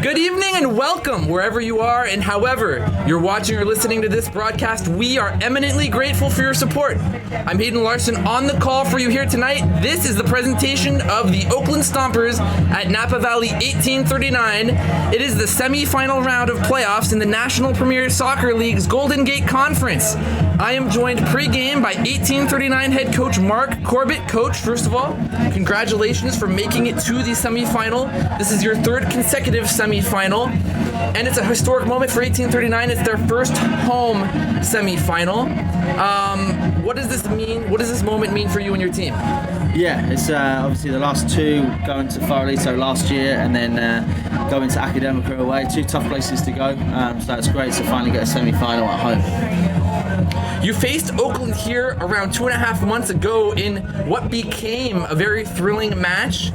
Good evening and welcome wherever you are and however you're watching or listening to this broadcast. We are eminently grateful for your support. I'm Hayden Larson on the call for you here tonight. This is the presentation of the Oakland Stompers at Napa Valley 1839. It is the semi-final round of playoffs in the National Premier Soccer League's Golden Gate Conference. I am joined pre-game by 1839 head coach Mark Corbett. Coach, first of all, congratulations for making it to the semi-final. This is your third consecutive semi-final, and it's a historic moment for 1839. It's their first home semi-final. What does this mean? What does this moment mean for you and your team? Yeah, it's obviously the last two going to Farley, last year, and then going to Academica away. Two tough places to go, so it's great to finally get a semi-final at home. You faced Oakland here around 2.5 months ago in what became a very thrilling match.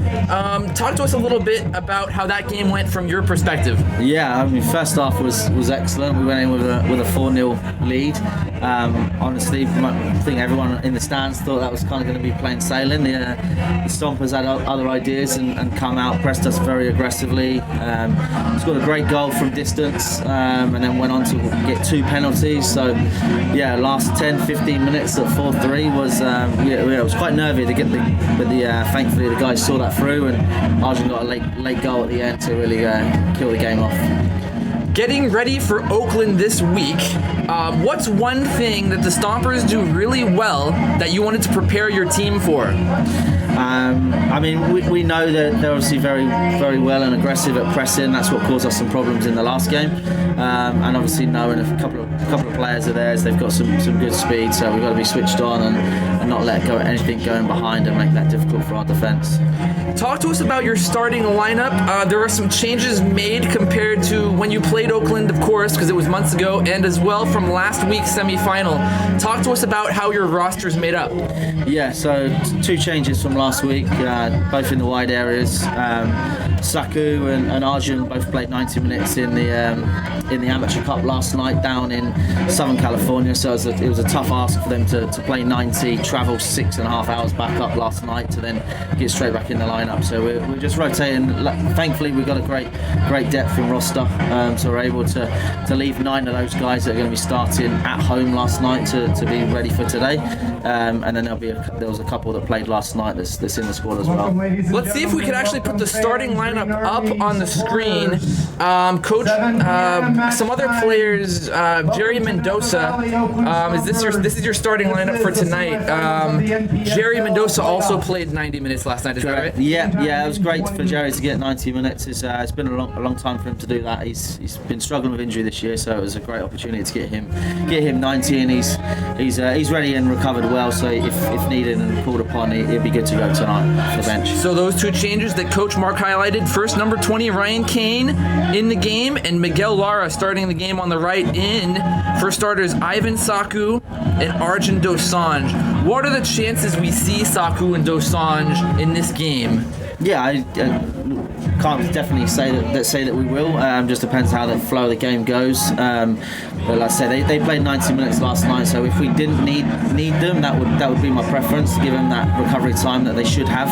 Talk to us a little bit about how that game went from your perspective. Yeah, I mean, first half was excellent. We went in with a 4-0 lead. Honestly, I think everyone in the stands thought that was kind of going to be plain sailing. The Stompers had other ideas and come out, pressed us very aggressively. Scored a great goal from distance, and then went on to get 2 penalties. So, yeah, last 10-15 minutes at 4-3 was it was quite nervy to get but thankfully the guys saw that through, and Arjun got a late goal at the end to really kill the game off. Getting ready for Oakland this week, what's one thing that the Stompers do really well that you wanted to prepare your team for? I mean, we know that they're obviously very, very well and aggressive at pressing. That's what caused us some problems in the last game. And obviously knowing a couple of players of theirs, they've got some good speed, so we've got to be switched on and not let go anything going behind and make that difficult for our defence. Talk to us about your starting lineup. There are some changes made compared to when you played Oakland, of course, because it was months ago, and as well from last week's semi-final. Talk to us about how your roster's made up. Yeah, so 2 changes from last week, both in the wide areas. Saku and Arjun both played 90 minutes in the Amateur Cup last night down in Southern California, so it was a tough ask for them to play 90, travel 6.5 hours back up last night to then get straight back in the lineup. So we're just rotating. Thankfully, we've got a great depth in roster, so we're able to leave 9 of those guys that are going to be starting at home last night to be ready for today, and then there was a couple that played last night that's in the squad as well. Let's see if we can actually put the starting lineup up on the screen. Coach, some other players, Jerry Mendoza, this is your starting lineup for tonight. Jerry Mendoza also played 90 minutes last night, is that right? Yeah, it was great for Jerry to get 90 minutes. It's been a long time for him to do that. He's been struggling with injury this year, so it was a great opportunity to get him 90, and he's ready and recovered well, so if needed and called upon, he'll be good to go tonight for the bench. So those 2 changes that Coach Mark highlighted, first number 20 Ryan Kane in the game, and Miguel Lara starting the game on the right in for starters Ivan Saku and Arjun Dosanjh. What are the chances we see Saku and Dosanjh in this game? Yeah, I can't definitely say that we will. Just depends how the flow of the game goes. But like I said, they played 90 minutes last night, so if we didn't need them, that would be my preference, to give them that recovery time that they should have.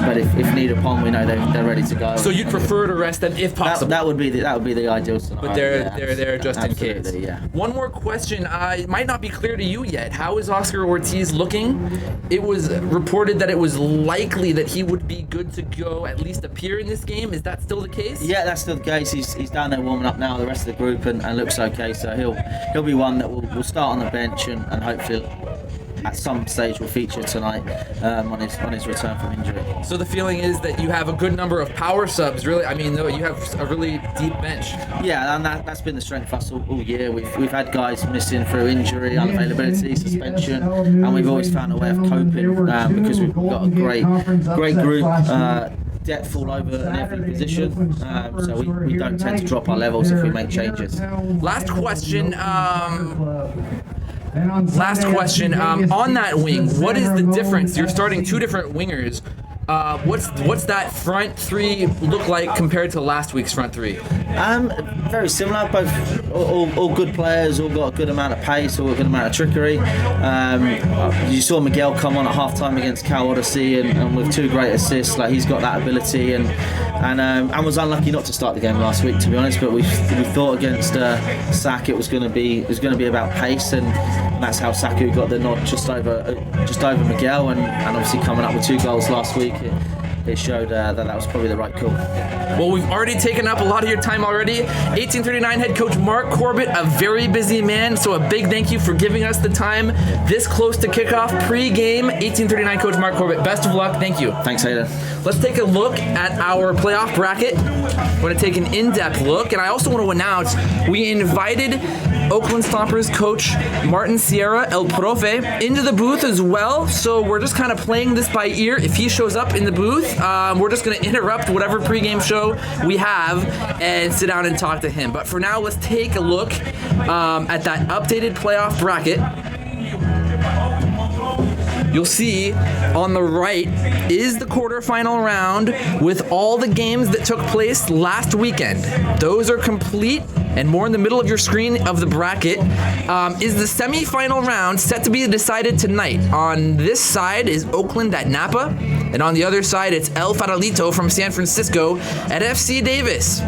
But if needed upon, we know they're ready to go. So you'd prefer to rest them if possible. That would be the ideal scenario. But they're there just in case. Yeah. One more question. It might not be clear to you yet. How is Oscar Ortiz looking? It was reported that it was likely that he would be good to go, at least appear in this game. Is that still the case? Yeah, that's still the case. He's down there warming up now with the rest of the group and looks okay. So he'll be one that will start on the bench and hopefully at some stage will feature tonight on his return from injury. So the feeling is that you have a good number of power subs, really. I mean, no, you have a really deep bench. Yeah, and that's been the strength for us all year. We've had guys missing through injury, unavailability, suspension, and we've always found a way of coping because we've got a great group. Depth all over in every position, so we don't tend to drop our levels if we make changes. Last question. On that wing, what is the difference? You're starting 2 different wingers. What's that front three look like compared to last week's front three? Very similar. Both all good players, all got a good amount of pace, all got a good amount of trickery. You saw Miguel come on at halftime against Cal Odyssey, and with 2 great assists. Like, he's got that ability, and was unlucky not to start the game last week, to be honest. But we thought against Sac it was going to be about pace, and that's how Saku got the nod just over Miguel, and obviously coming up with 2 goals last week. It showed that was probably the right call. Well, we've already taken up a lot of your time already. 1839 head coach Mark Corbett, a very busy man, so a big thank you for giving us the time this close to kickoff pre-game. 1839 coach Mark Corbett, best of luck. Thank you. Thanks, Aiden. Let's take a look at our playoff bracket. We're going to take an in-depth look, and I also want to announce we invited Oakland Stompers coach Martin Sierra, El Profe, into the booth as well. So we're just kind of playing this by ear. If he shows up in the booth, we're just going to interrupt whatever pregame show we have and sit down and talk to him. But for now, let's take a look at that updated playoff bracket. You'll see on the right is the quarterfinal round with all the games that took place last weekend. Those are complete, and more in the middle of your screen of the bracket is the semifinal round set to be decided tonight. On this side is Oakland at Napa, and on the other side it's El Farolito from San Francisco at FC Davis.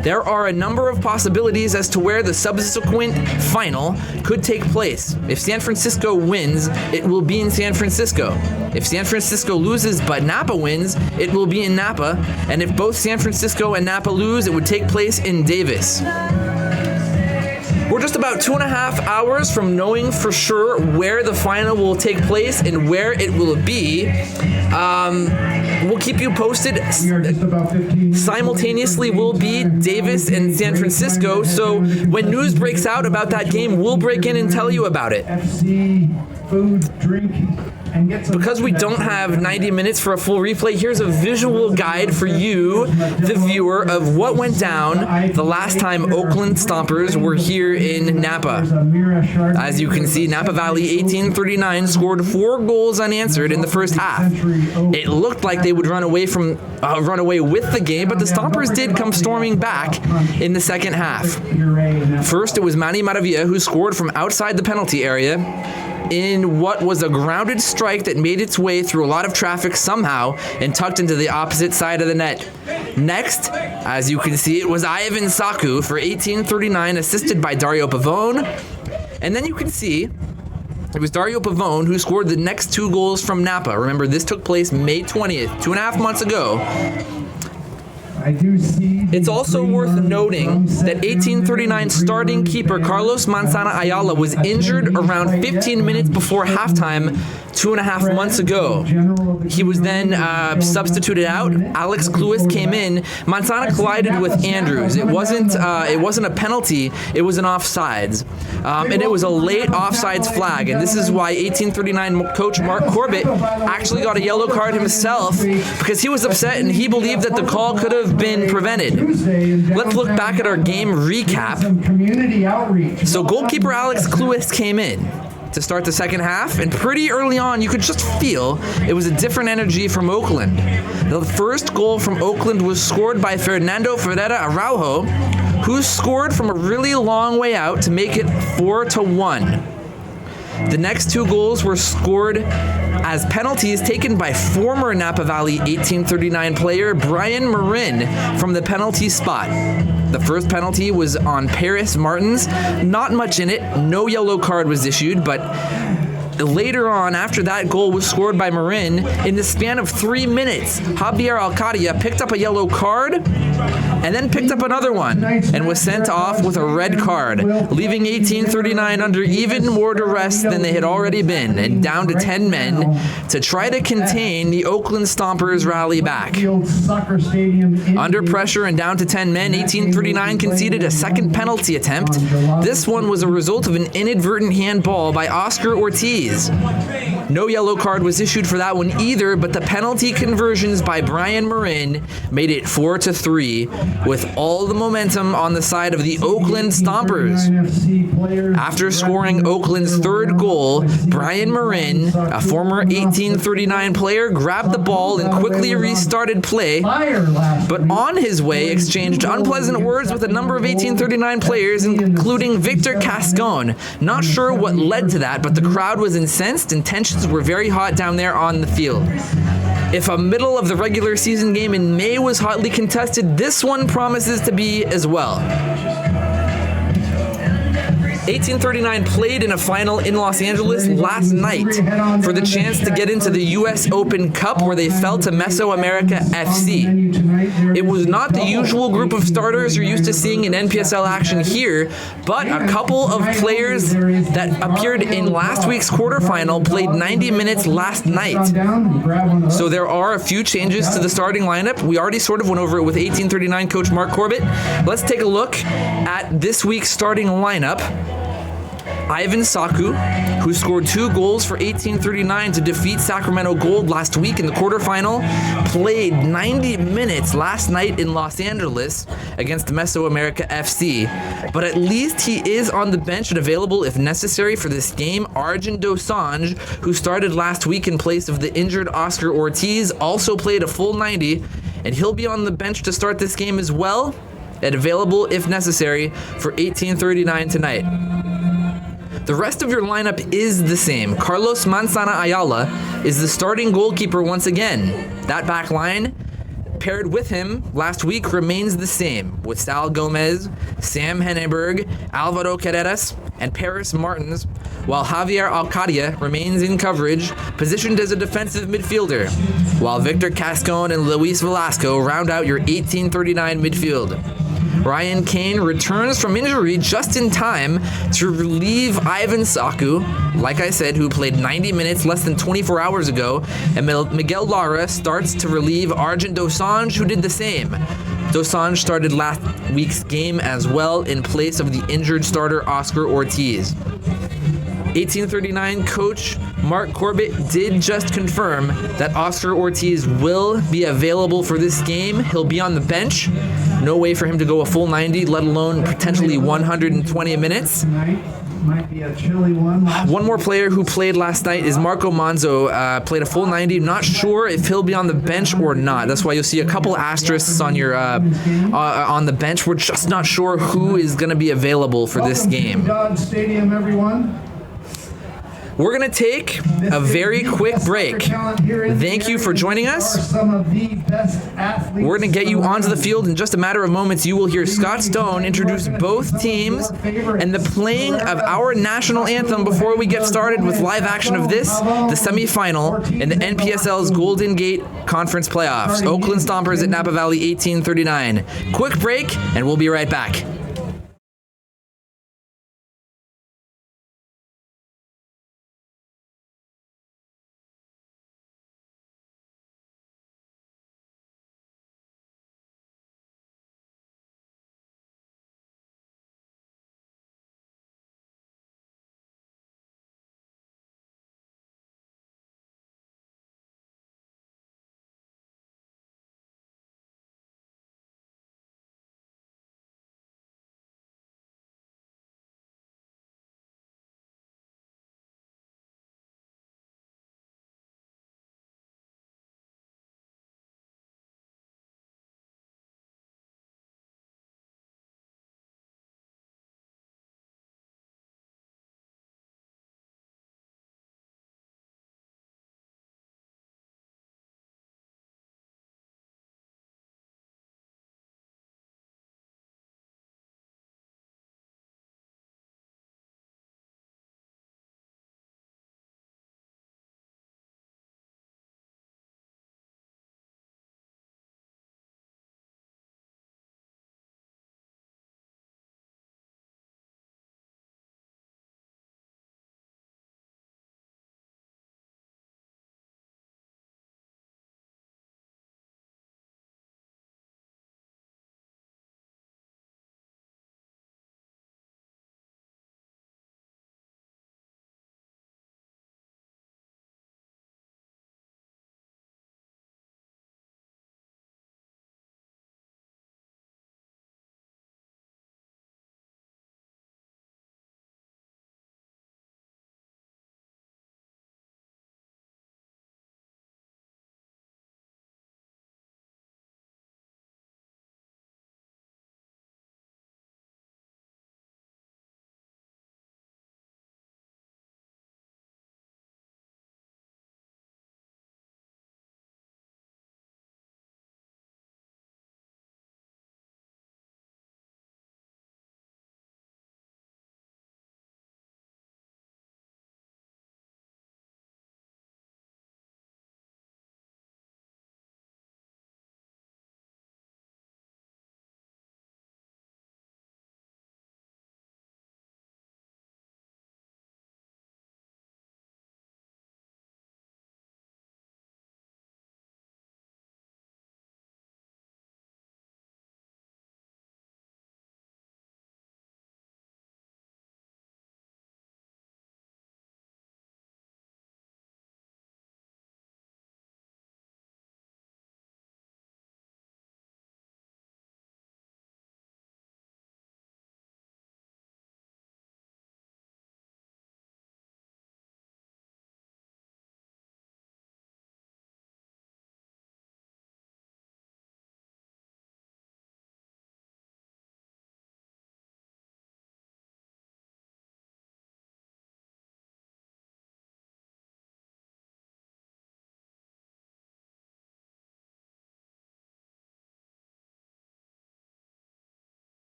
There are a number of possibilities as to where the subsequent final could take place. If San Francisco wins, it will be in San Francisco. If San Francisco loses but Napa wins, it will be in Napa. And if both San Francisco and Napa lose, it would take place in Davis. We're just about 2.5 hours from knowing for sure where the final will take place and where it will be. We'll keep you posted. Simultaneously will be Davis and San Francisco. So when news breaks out about that game, we'll break in and tell you about it. Food, drink, and get some. Because we don't have 90 minutes for a full replay, here's a visual guide for you, the viewer, of what went down the last time Oakland Stompers were here in Napa. As you can see, Napa Valley 1839 scored 4 goals unanswered in the first half. It looked like they would run away with the game, but the Stompers did come storming back in the second half. First, it was Manny Maravilla who scored from outside the penalty area in what was a grounded strike that made its way through a lot of traffic somehow and tucked into the opposite side of the net. Next, as you can see, it was Ivan Saku for 1839, assisted by Dario Pavone. And then you can see it was Dario Pavone who scored the next 2 goals from Napa. Remember, this took place May 20th, 2.5 months ago. It's also worth noting that 1839 starting keeper Carlos Manzana Ayala was injured around 15 minutes before halftime 2.5 months ago. He was then substituted out. Alex Cluis came in. Manzana collided with Andrews. It wasn't a penalty. It was an offsides. And it was a late offsides flag. And this is why 1839 coach Mark Corbett actually got a yellow card himself, because he was upset and he believed that the call could have been prevented. Let's look back at our game recap. So goalkeeper Alex Cluis came in to start the second half, and pretty early on you could just feel it was a different energy from Oakland. The first goal from Oakland was scored by Fernando Ferreira Araujo, who scored from a really long way out to make it 4-1. The next 2 goals were scored as penalties taken by former Napa Valley 1839 player Brian Marin from the penalty spot. The first penalty was on Paris Martins. Not much in it. No yellow card was issued, but later on, after that goal was scored by Marin, in the span of 3 minutes, Javier Alcadia picked up a yellow card and then picked up another one and was sent off with a red card, leaving 1839 under even more duress than they had already been, and down to 10 men to try to contain the Oakland Stompers rally back. Under pressure and down to 10 men, 1839 conceded a second penalty attempt. This one was a result of an inadvertent handball by Oscar Ortiz. No yellow card was issued for that one either, but the penalty conversions by Brian Marin made it 4-3, with all the momentum on the side of the Oakland Stompers. After scoring Oakland's third goal, Brian Marin, a former 1839 player, grabbed the ball and quickly restarted play, but on his way exchanged unpleasant words with a number of 1839 players, including Victor Cascon. Not sure what led to that, but the crowd was incensed and tensions were very hot down there on the field. If a middle of the regular season game in May was hotly contested, this one promises to be as well. 1839 played in a final in Los Angeles last night for the chance to get into the U.S. Open Cup, where they fell to Mesoamerica FC. It was not the usual group of starters you're used to seeing in NPSL action here, but a couple of players that appeared in last week's quarterfinal played 90 minutes last night. So there are a few changes to the starting lineup. We already sort of went over it with 1839 coach Mark Corbett. Let's take a look at this week's starting lineup. Ivan Saku, who scored 2 goals for 1839 to defeat Sacramento Gold last week in the quarterfinal, played 90 minutes last night in Los Angeles against Mesoamerica FC. But at least he is on the bench and available if necessary for this game. Arjun Dosanjh, who started last week in place of the injured Oscar Ortiz, also played a full 90, and he'll be on the bench to start this game as well, and available if necessary for 1839 tonight. The rest of your lineup is the same. Carlos Manzana Ayala is the starting goalkeeper once again. That back line, paired with him last week, remains the same, with Sal Gomez, Sam Henneberg, Alvaro Carreras, and Paris Martins, while Javier Alcadia remains in coverage, positioned as a defensive midfielder, while Victor Cascon and Luis Velasco round out your 1839 midfield. Ryan Kane returns from injury just in time to relieve Ivan Saku, like I said, who played 90 minutes less than 24 hours ago, and Miguel Lara starts to relieve Arjun Dosanjh, who did the same. Dosanjh started last week's game as well in place of the injured starter Oscar Ortiz. 1839 coach Mark Corbett did just confirm that Oscar Ortiz will be available for this game. He'll be on the bench. No way for him to go a full 90, let alone potentially 120 minutes. Might be a chilly one. One more player who played last night is Marco Manzo, played a full 90. Not sure if he'll be on the bench or not. That's why you'll see a couple asterisks on your on the bench. We're just not sure who is going to be available for this game. Dodge Stadium, everyone. We're going to take a very quick break. Thank you for joining us. We're going to get you onto the field in just a matter of moments. You will hear Scott Stone introduce both teams and the playing of our national anthem before we get started with live action of this, the semifinal in the NPSL's Golden Gate Conference Playoffs. Oakland Stompers at Napa Valley 1839. Quick break, and we'll be right back.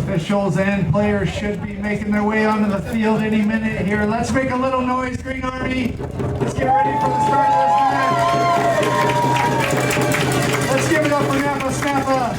Officials and players should be making their way onto the field any minute here. Let's make a little noise, Green Army. Let's get ready for the start of this match. Let's give it up for Napa Snappa.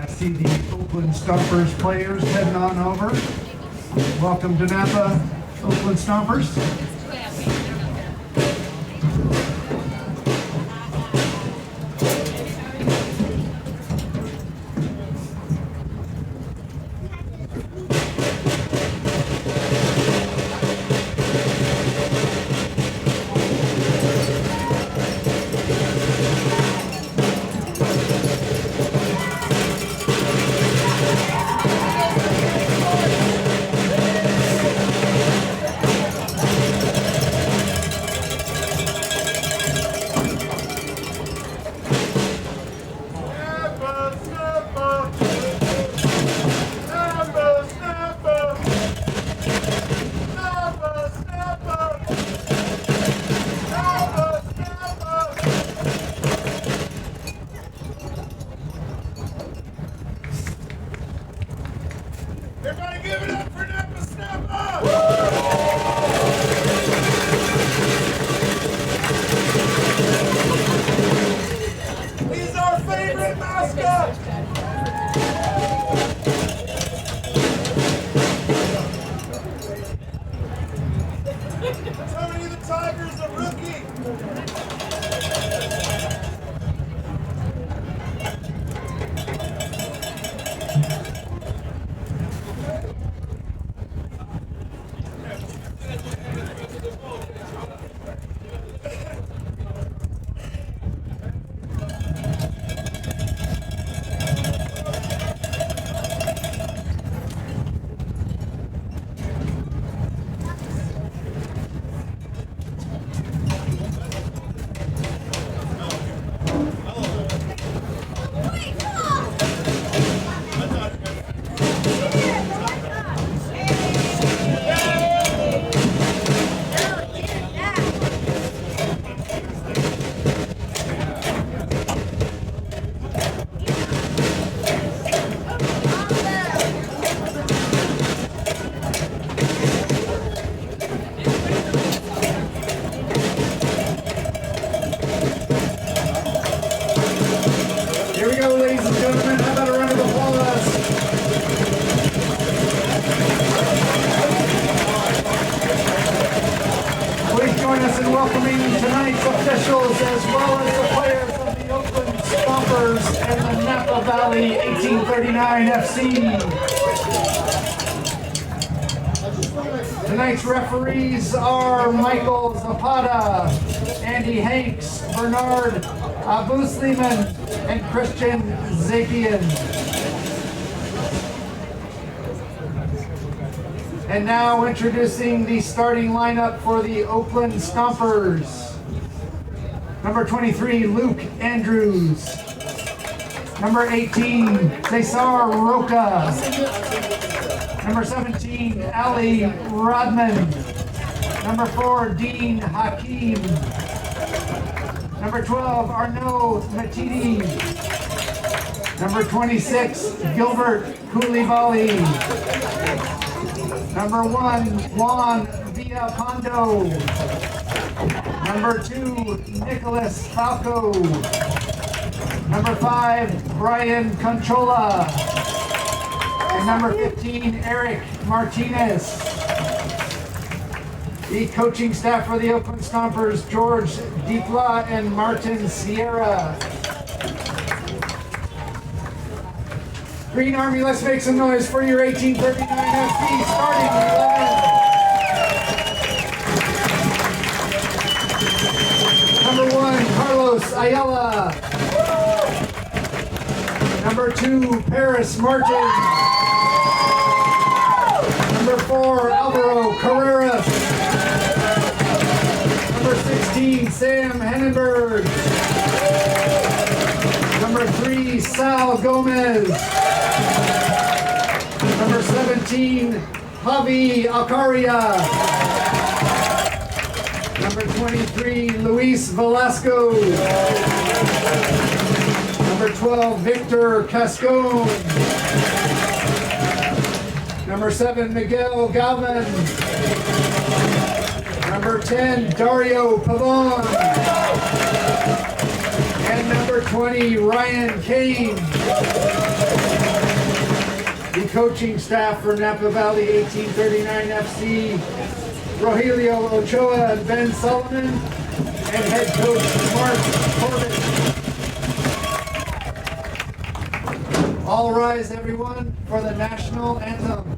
See the Oakland Stompers players heading on over. Welcome to Napa, Oakland Stompers. Everybody give it up for Napa Snappa! He's our favorite mascot! Tony the Tiger's a rookie! Here we go, ladies and gentlemen. How about a round of applause? Please join us in welcoming tonight's officials as well as the players of the Oakland Stompers and the Napa Valley 1839 FC. Tonight's referees are Michael Zapata, Andy Hanks, Bernard Abusliman, and Christian Zapian. And now introducing the starting lineup for the Oakland Stompers. Number 23, Luke Andrews. Number 18, Cesar Roca. Number 17, Ali Rodman. Number 4, Dean Hakim. Number 12, Arnaud Matidi. Number 26, Gilbert Koulibaly. Number 1, Juan Villapando. Number 2, Nicholas Falco. Number 5, Brian Conchola. And number 15, Eric Martinez. The coaching staff for the Oakland Stompers, George Dipla and Martin Sierra. Green Army, let's make some noise for your 1839 FC starting 11. Number 1, Carlos Ayala. Number 2, Paris Martin. Number 4, Alvaro Carreras. Number 16, Sam Hennenberg. Number 3, Sal Gomez. Number 17, Javi Alcaria. Number 23, Luis Velasco. Number 12, Victor Cascone. Number 7, Miguel Galvan. Number 10, Dario Pavon. And number 20, Ryan Kane. The coaching staff for Napa Valley 1839 FC, Rogelio Ochoa and Ben Sullivan, and head coach Mark Corbett. All rise, everyone, for the national anthem.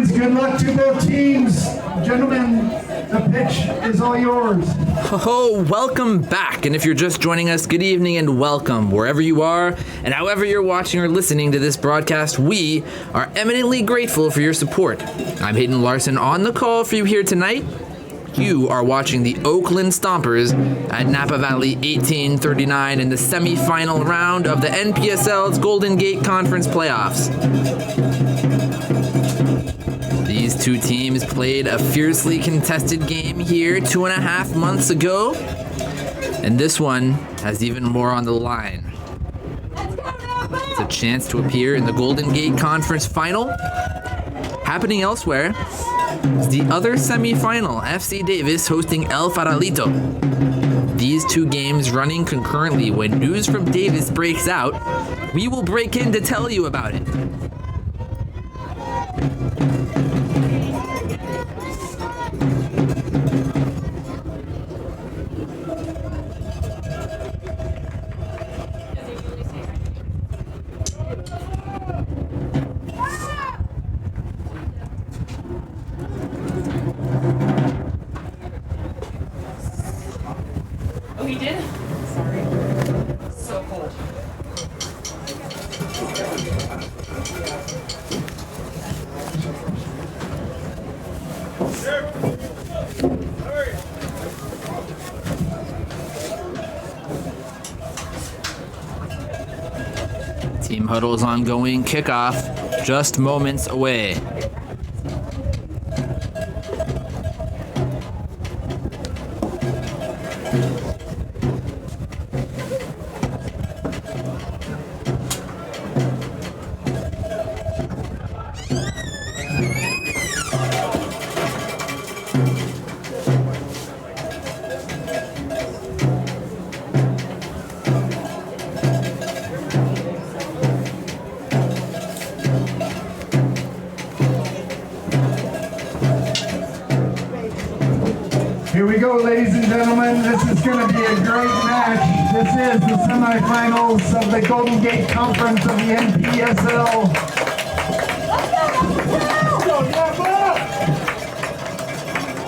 Good luck to both teams. Gentlemen, the pitch is all yours. Oh, welcome back. And if you're just joining us, good evening and welcome wherever you are and however you're watching or listening to this broadcast. We are eminently grateful for your support. I'm Hayden Larson on the call for you here tonight. You are watching the Oakland Stompers at Napa Valley 1839 in the semifinal round of the NPSL's Golden Gate Conference playoffs. These two teams played a fiercely contested game here 2.5 months ago, and this one has even more on the line. It's a chance to appear in the Golden Gate Conference Final. Happening elsewhere is the other semi-final, FC Davis hosting El Farolito. These two games running concurrently. When news from Davis breaks out, we will break in to tell you about it. Oh, he did? Sorry. So cold. Team huddles ongoing. Kickoff just moments away. Here we go, ladies and gentlemen. This is going to be a great match. This is the semifinals of the Golden Gate Conference of the NPSL.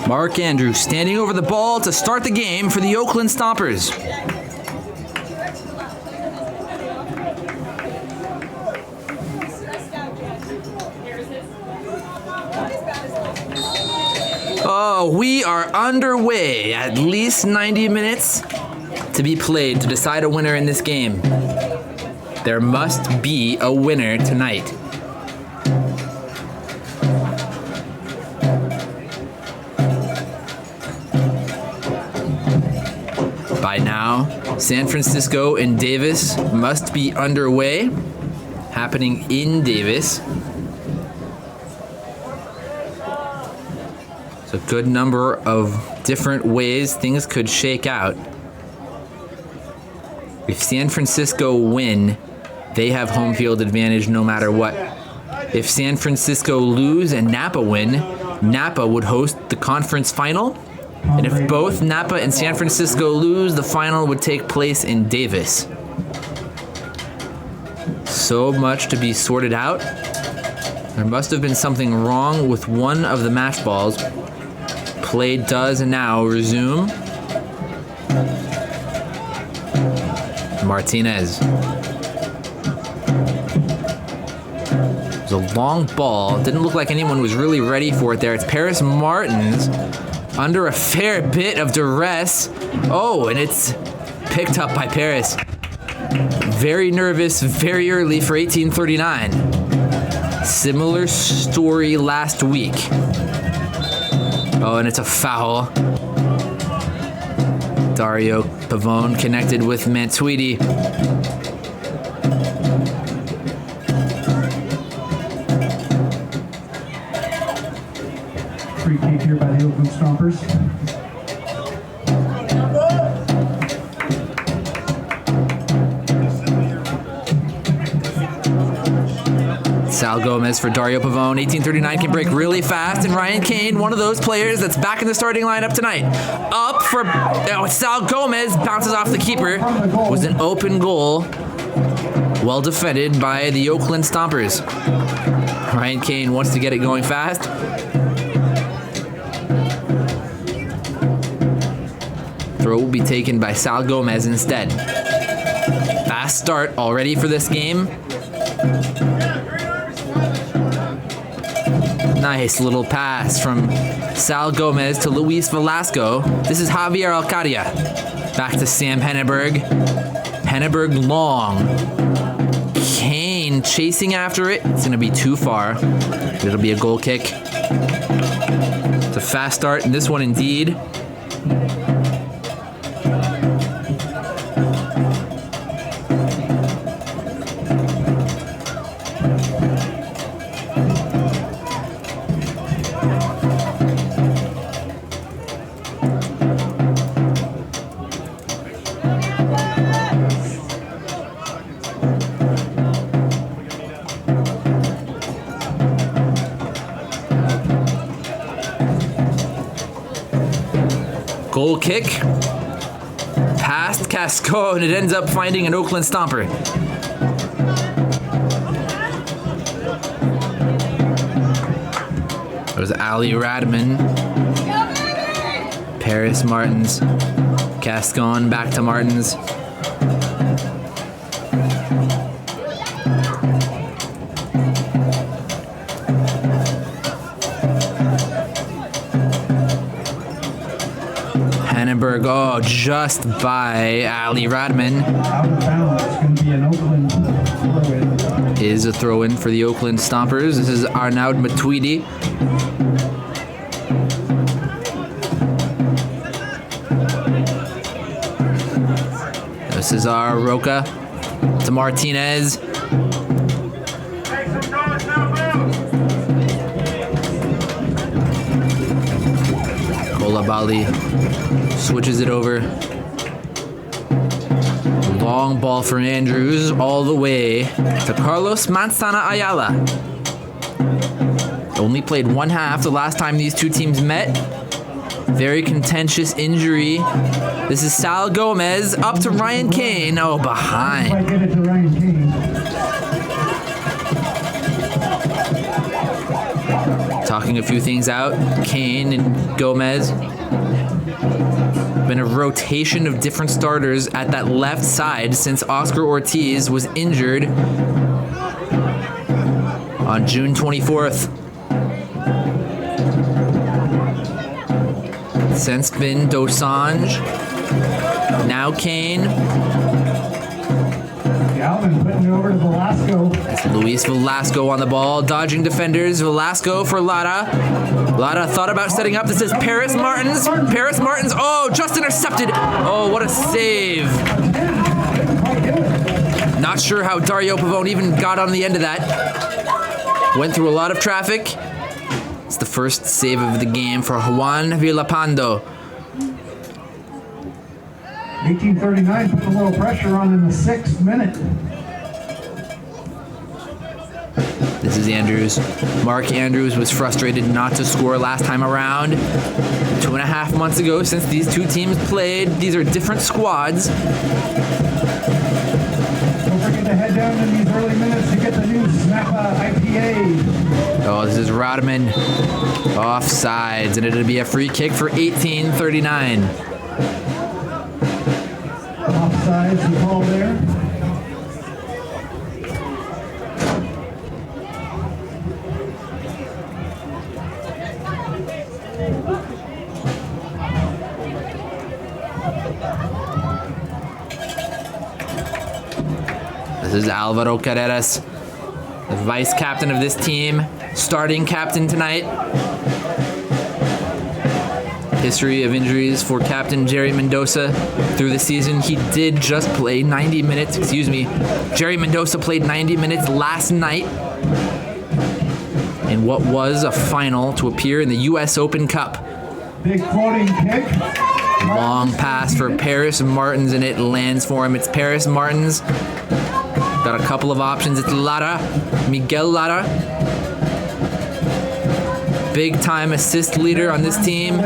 Mark Andrews standing over the ball to start the game for the Oakland Stompers. Oh, we are underway. At least 90 minutes to be played to decide a winner in this game. There must be a winner tonight. By now, San Francisco and Davis must be underway, happening in Davis. It's a good number of different ways things could shake out. If San Francisco win, they have home field advantage no matter what. If San Francisco lose and Napa win, Napa would host the conference final. And if both Napa and San Francisco lose, the final would take place in Davis. So much to be sorted out. There must have been something wrong with one of the match balls. Play does now resume. Martinez. It was a long ball. Didn't look like anyone was really ready for it there. It's Paris Martins under a fair bit of duress. Oh, and it's picked up by Paris. Very nervous, very early for 1839. Similar story last week. Oh, and it's a foul. Dario Pavone connected with Mantuidi. Free kick here by the Oakland Stompers. Sal Gomez for Dario Pavone. 1839 can break really fast, and Ryan Kane, one of those players that's back in the starting lineup tonight. Up for Sal Gomez, bounces off the keeper. Was an open goal. Well defended by the Oakland Stompers. Ryan Kane wants to get it going fast. Throw will be taken by Sal Gomez instead. Fast start already for this game. Nice little pass from Sal Gomez to Luis Velasco. This is Javier Alcadia. Back to Sam Henneberg. Henneberg long. Kane chasing after it. It's going to be too far. It'll be a goal kick. It's a fast start in this one indeed. Goal kick. Past Casco, and it ends up finding an Oakland Stomper. It was Ali Radman. Paris Martins. Cascon back to Martins. Henneberg, oh, just by Ali Radman. Out of bounds. It's going to be an Oakland throw-in. Is a throw-in for the Oakland Stompers. This is Arnaud Matuidi. This is our Roca to Martinez. Kolabali switches it over. Long ball for Andrews all the way to Carlos Manzana Ayala. Only played one half the last time these two teams met. Very contentious injury. This is Sal Gomez up to Ryan Kane. Oh, behind. I get it to Ryan Kane. Talking a few things out. Kane and Gomez. Been a rotation of different starters at that left side since Oscar Ortiz was injured on June 24th. Since been Dosanjh, now Kane. Galvin putting it over to Velasco. That's Luis Velasco on the ball, dodging defenders. Velasco for Lara. Lara thought about setting up. This is Paris Martins. Paris Martins, oh, just intercepted. Oh, what a save. Not sure how Dario Pavone even got on the end of that. Went through a lot of traffic. It's the first save of the game for Juan Villapando. 1839 put a little pressure on in the 6th minute. This is Andrews. Mark Andrews was frustrated not to score last time around. 2.5 months ago since these two teams played. These are different squads. Don't forget to head down in these early minutes to get the new Napa IPA. Oh, this is Rodman. Offsides, and it'll be a free kick for 1839. Offsides, the call there. This is Alvaro Carreras, the vice captain of this team, starting captain tonight. History of injuries for Captain Jerry Mendoza through the season. He did just play 90 minutes, Jerry Mendoza played 90 minutes last night in what was a final to appear in the U.S. Open Cup. Big floating kick. Long pass for Paris Martins, and it lands for him. It's Paris Martins. Got a couple of options. It's Lara, Miguel Lara. Big time assist leader on this team.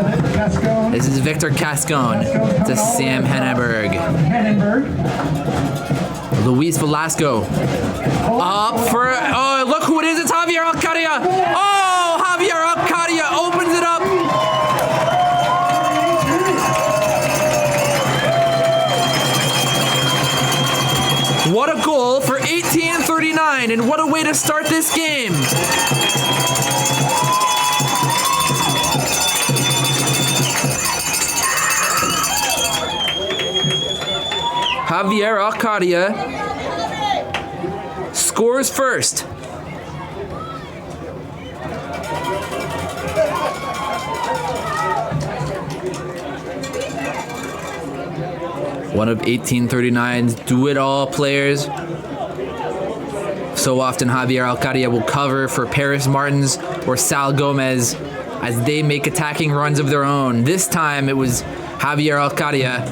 This is Victor Cascone to Sam Henneberg. Luis Velasco. Up for, oh, look who it is. It's Javier Alcadia. Oh, Javier Alcadia opens it up. What a goal for 1839, and what a way to start this game. Javier Alcadia scores first. One of 1839's do-it-all players. So often Javier Alcadia will cover for Paris Martins or Sal Gomez as they make attacking runs of their own. This time it was Javier Alcadia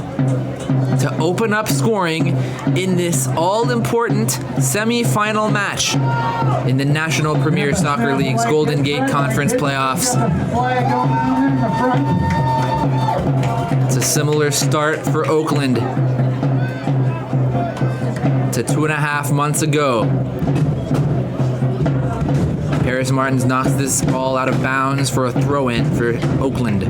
to open up scoring in this all-important semi-final match in the National Premier Soccer League's Golden Gate Conference playoffs. It's a similar start for Oakland to 2.5 months ago. Paris Martins knocks this ball out of bounds for a throw-in for Oakland.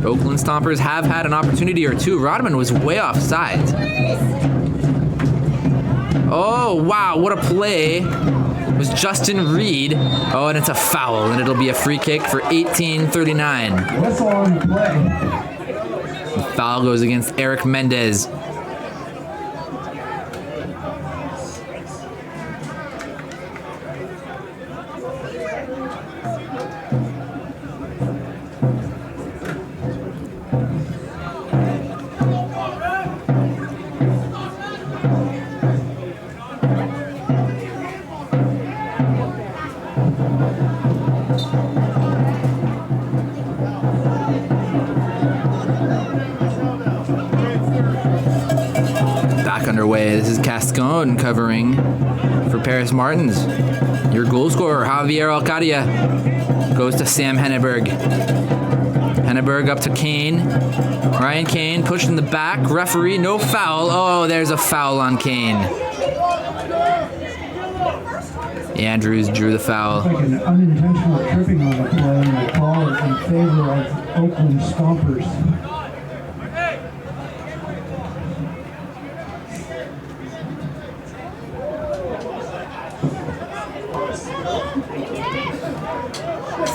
Oakland Stompers have had an opportunity or two. Rodman was way off sides. Oh, wow, what a play. It was Justin Reed. Oh, and it's a foul, and it'll be a free kick for 1839. Whistle on the play. The foul goes against Eric Mendez. Underway. This is Cascone covering for Paris Martins. Your goal scorer, Javier Alcadia. Goes to Sam Henneberg. Henneberg up to Kane. Ryan Kane pushing the back. Referee, no foul. Oh, there's a foul on Kane. Andrews drew the foul. Like an unintentional tripping on the play, and the call is in favor of Oakland Stompers.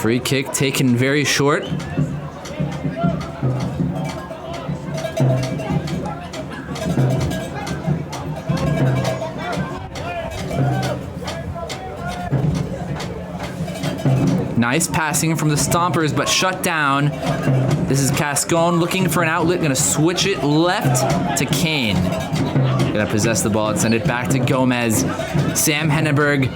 Free kick taken very short. Nice passing from the Stompers, but shut down. This is Cascone looking for an outlet, gonna switch it left to Kane. Gonna possess the ball and send it back to Gomez. Sam Henneberg.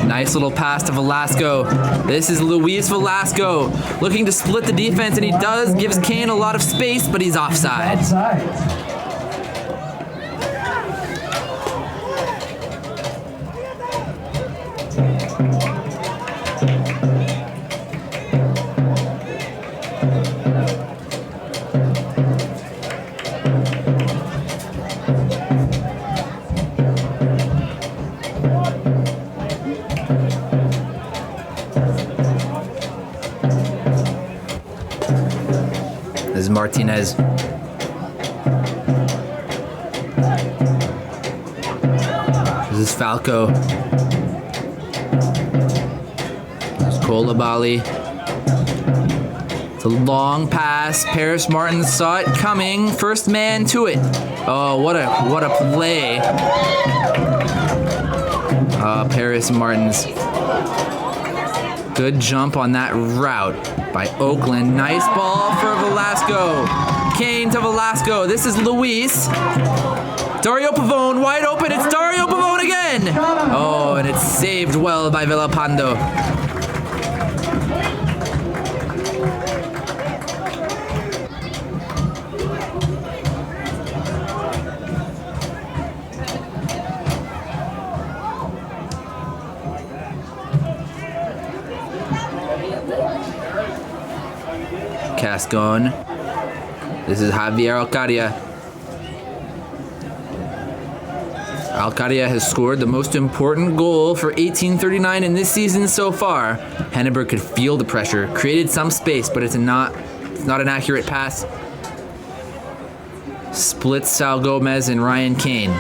Nice little pass to Velasco. This is Luis Velasco looking to split the defense, and he does. Gives Kane a lot of space, but he's offside. This is Martinez. This is Falco. This is Koulibaly. It's a long pass. Paris Martin saw it coming. First man to it. Oh, what a play. Paris Martins. Good jump on that route by Oakland. Nice ball for Velasco. Kane to Velasco. This is Luis. Dario Pavone wide open. It's Dario Pavone again. Oh, and it's saved well by Villapando. Cascone. This is Javier Alcadia. Alcadia has scored the most important goal for 1839 in this season so far. Henneberg could feel the pressure, created some space, but it's not an accurate pass. Splits Sal Gomez and Ryan Kane.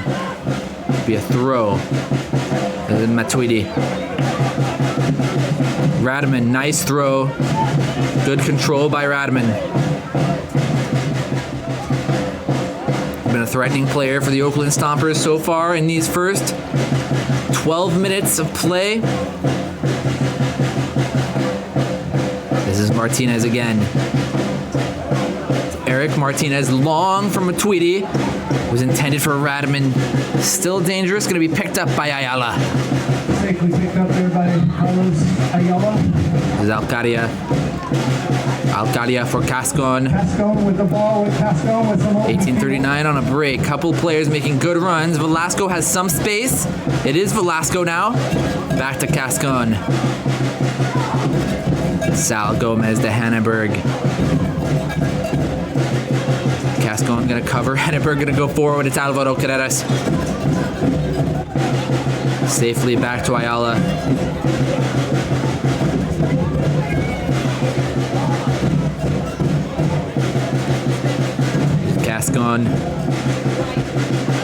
Be a throw. And then Matuidi. Radaman, nice throw. Good control by Radaman. Been a threatening player for the Oakland Stompers so far in these first 12 minutes of play. This is Martinez again. Eric Martinez, long from Matuidi. Was intended for Radaman. Still dangerous, gonna be picked up by Ayala. Safely picked up there by Carlos Ayala. This is Alcadia. Alcadia for Cascone. Cascone with the ball, with Cascone with some 1839 on a break. Couple players making good runs. Velasco has some space. It is Velasco now. Back to Cascone. Sal Gomez to Henneberg. Cascone gonna cover. Henneberg gonna go forward. It's Alvaro Carreras. Safely back to Ayala. Cascone.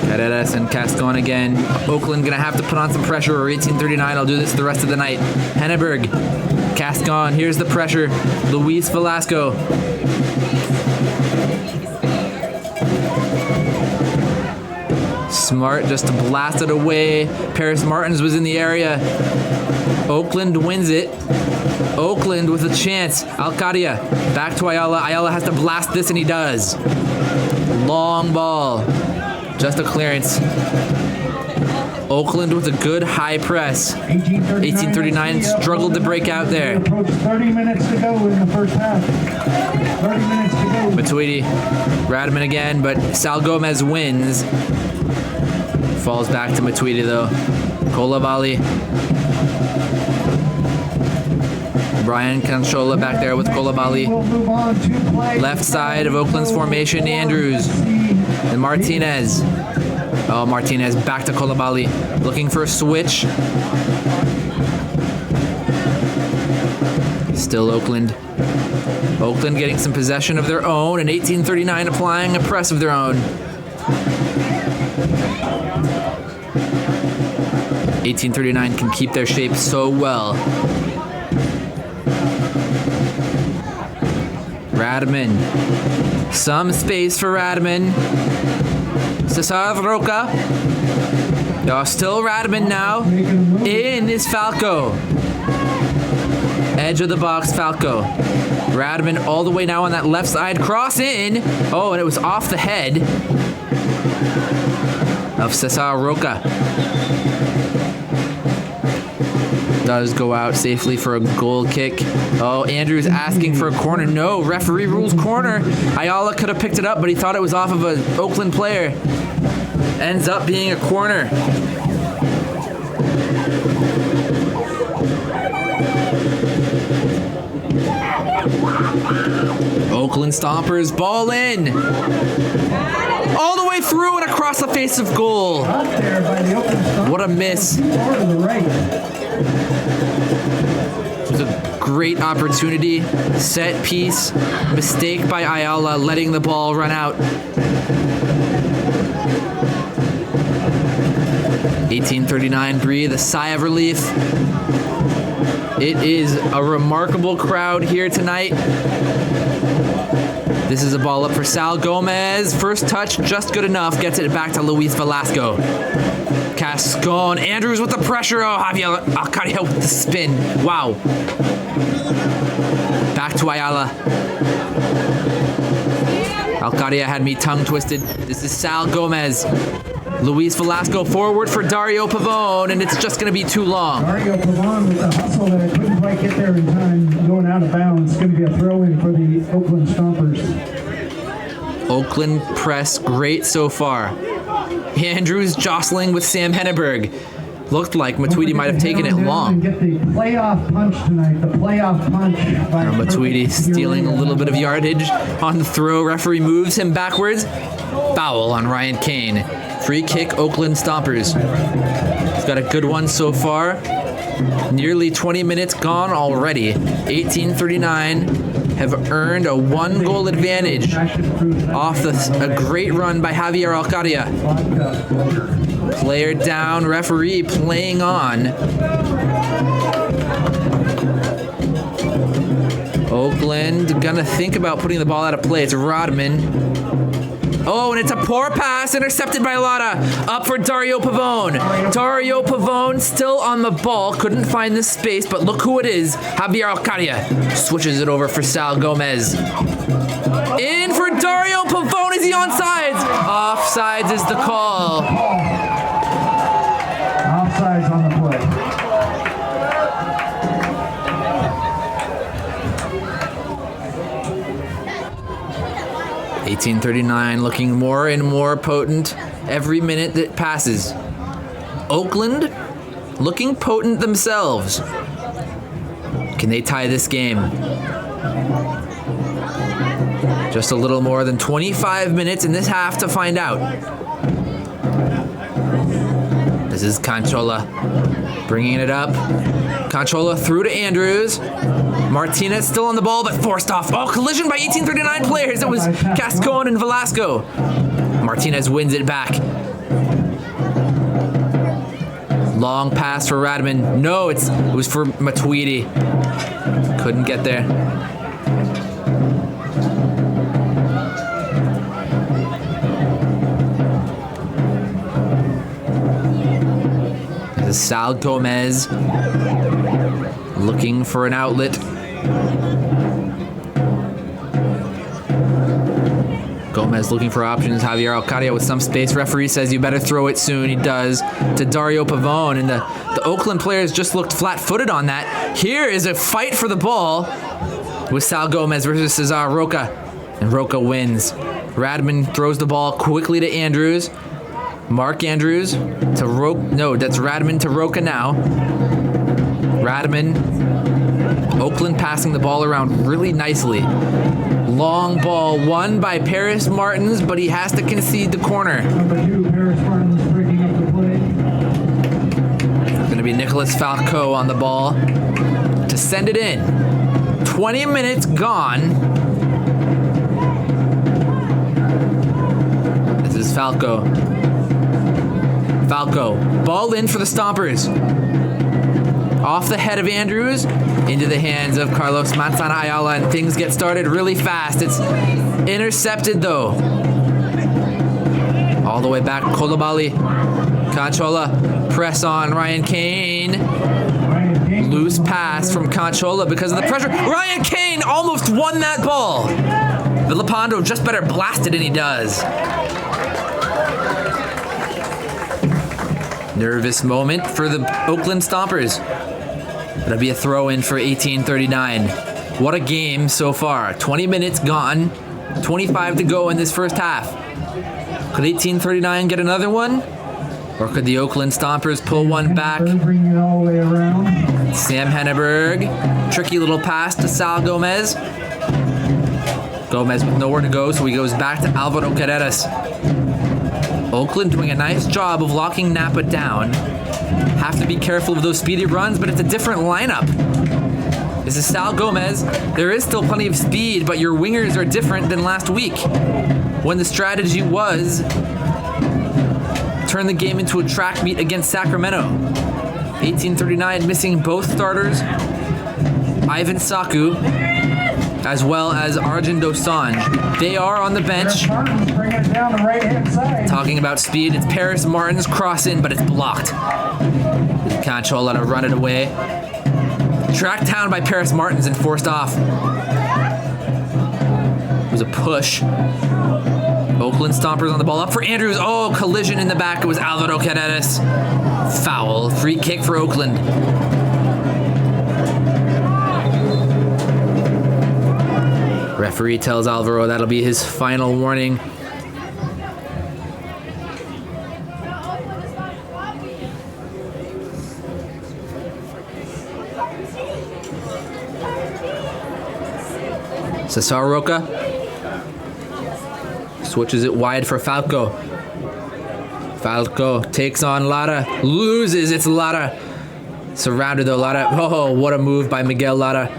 Carreras and Cascone again. Oakland gonna have to put on some pressure, or 1839 will do this the rest of the night. Henneberg. Cascone. Here's the pressure. Luis Velasco. Smart just to blast it away. Paris Martins was in the area. Oakland wins it. Oakland with a chance. Alcadia back to Ayala. Ayala has to blast this, and he does. Long ball. Just a clearance. Oakland with a good high press. 1839 struggled to break out there. 30 minutes to go in the first half. 30 minutes to go. Matuidi, Radaman again, but Sal Gomez wins. Falls back to Matuidi though. Coulibaly. Brian Canchola back there with Coulibaly. We'll move on to play. Left side of Oakland's formation, Andrews and Martinez. Oh, Martinez back to Coulibaly, looking for a switch. Still Oakland. Oakland getting some possession of their own, and 1839 applying a press of their own. 1839 can keep their shape so well. Radman. Some space for Radman. Cesar Roca. Still Radman now. In is Falco. Edge of the box, Falco. Radman all the way now on that left side. Cross in. Oh, and it was off the head of Cesar Roca. Does go out safely for a goal kick. Oh, Andrews asking for a corner. No, referee rules corner. Ayala could have picked it up, but he thought it was off of an Oakland player. Ends up being a corner. Oakland Stompers, ball in. All the way through and across the face of goal. What a miss. It was a great opportunity. Set piece. Mistake by Ayala, letting the ball run out. 1839 breathe a sigh of relief. It is a remarkable crowd here tonight. This is a ball up for Sal Gomez. First touch, just good enough. Gets it back to Luis Velasco. Cascon. Andrews with the pressure. Oh, Javier Alcadia with the spin. Wow. Back to Ayala. Alcadia had me tongue twisted. This is Sal Gomez. Luis Velasco forward for Dario Pavone, and it's just going to be too long. Dario Pavone with a hustle that I couldn't quite get there in time, going out of bounds. It's going to be a throw-in for the Oakland Stompers. Oakland press great so far. Andrews jostling with Sam Henneberg. Looked like Matuidi might have taken it long. Get the playoff punch tonight. The playoff punch. Matuidi stealing a little bit of yardage on the throw. Referee moves him backwards. Foul on Ryan Kane. Free kick, Oakland Stompers. He's got a good one so far. Nearly 20 minutes gone already. 1839 have earned a 1-goal advantage off a great run by Javier Alcadia. Player down, referee playing on. Oakland gonna think about putting the ball out of play. It's Rodman. Oh, and it's a poor pass, intercepted by Lada. Up for Dario Pavone. Dario Pavone still on the ball. Couldn't find the space, but look who it is. Javier Alcadia switches it over for Sal Gomez. In for Dario Pavone. Is he onside? Offsides is the call. Offsides on the play. 1839 looking more and more potent every minute that passes. Oakland looking potent themselves. Can they tie this game? Just a little more than 25 minutes in this half to find out. This is Canchola bringing it up. Canchola through to Andrews. Martinez still on the ball, but forced off. Oh, collision by 1839 players. It was Cascon and Velasco. Martinez wins it back. Long pass for Radman. No, it was for Matuidi. Couldn't get there. This is Sal Gomez looking for an outlet. Gomez looking for options. Javier Alcadia with some space. Referee says you better throw it soon. He does to Dario Pavone. And the Oakland players just looked flat-footed on that. Here is a fight for the ball with Sal Gomez versus Cesar Roca. And Roca wins. Radman throws the ball quickly to Andrews. Mark Andrews to that's Radman to Roca now. Radman, Oakland passing the ball around really nicely. Long ball won by Paris Martins, but he has to concede the corner. Number 2, Paris Martins breaking up the play. It's going to be Nicholas Falco on the ball to send it in. 20 minutes gone. This is Falco. Falco, ball in for the Stompers. Off the head of Andrews, into the hands of Carlos Manzana Ayala, and things get started really fast. It's intercepted though. All the way back, Kolobali. Conchola, press on Ryan Kane. Loose pass from Conchola because of the pressure. Ryan Kane almost won that ball. Villapando just better blast it, and he does. Nervous moment for the Oakland Stompers. That'll be a throw-in for 1839. What a game so far. 20 minutes gone. 25 to go in this first half. Could 1839 get another one? Or could the Oakland Stompers pull one back? Bring it all the way around. Sam Henneberg. Tricky little pass to Sal Gomez. Gomez with nowhere to go, so he goes back to Alvaro Carreras. Oakland doing a nice job of locking Napa down. Have to be careful of those speedy runs, but it's a different lineup. This is Sal Gomez. There is still plenty of speed, but your wingers are different than last week, when the strategy was turn the game into a track meet against Sacramento. 1839 missing both starters, Ivan Saku, as well as Arjun Dosanjh. They are on the bench. Martins bringing it down the right-hand side. Talking about speed, it's Paris Martins cross in, but it's blocked. Conchola to run it away. Tracked down by Paris Martins and forced off. It was a push. Oakland Stompers on the ball, up for Andrews. Oh, collision in the back. It was Alvaro Carreras. Foul. Free kick for Oakland. Referee tells Alvaro that'll be his final warning. Cesar Roca switches it wide for Falco. Falco takes on Lara, loses. It's Lara. Surrounded though, Lara. Oh, what a move by Miguel Lara.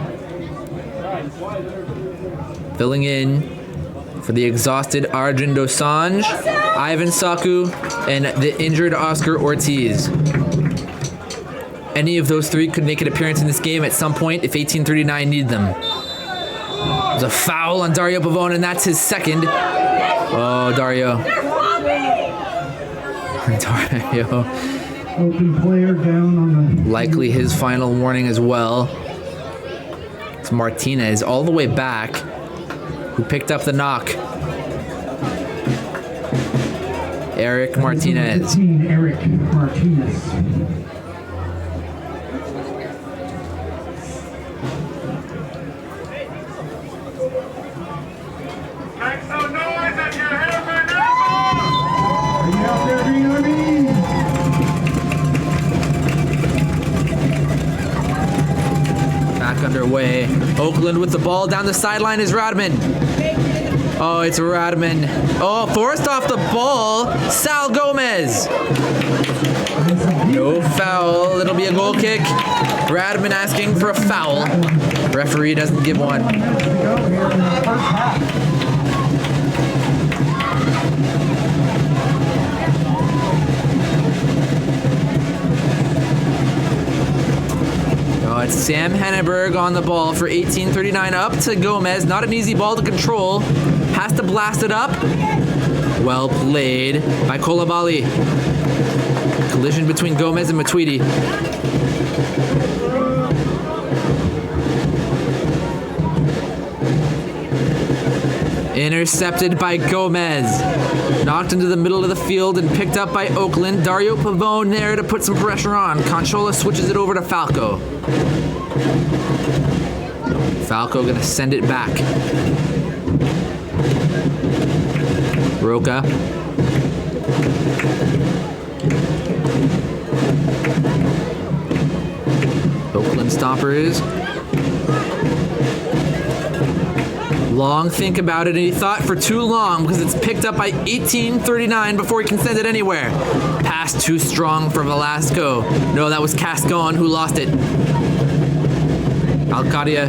Filling in for the exhausted Arjun Dosanjh, Ivan Saku, and the injured Oscar Ortiz. Any of those three could make an appearance in this game at some point if 1839 need them. There's a foul on Dario Pavone, and that's his second. Oh, Dario. Dario. Open player down on the... Likely his final warning as well. It's Martinez all the way back, who picked up the knock. Eric Martinez. 15, Eric Martinez. Make some noise if you're here for Napa! Are you out there, BRB? Back underway. Oakland with the ball down the sideline is Radman. Oh, it's Radman. Oh, forced off the ball. Sal Gomez. No foul. It'll be a goal kick. Radman asking for a foul. Referee doesn't give one. Oh, it's Sam Henneberg on the ball for 1839, up to Gomez. Not an easy ball to control. Has to blast it up. Well played by Kolobali. Collision between Gomez and Matuidi. Intercepted by Gomez. Knocked into the middle of the field and picked up by Oakland. Dario Pavone there to put some pressure on. Conchola switches it over to Falco. Falco gonna send it back. Roca. Oakland Stompers. Long think about it, and he thought for too long because it's picked up by 1839 before he can send it anywhere. Pass too strong for Velasco. No, that was Cascon who lost it. Alcadia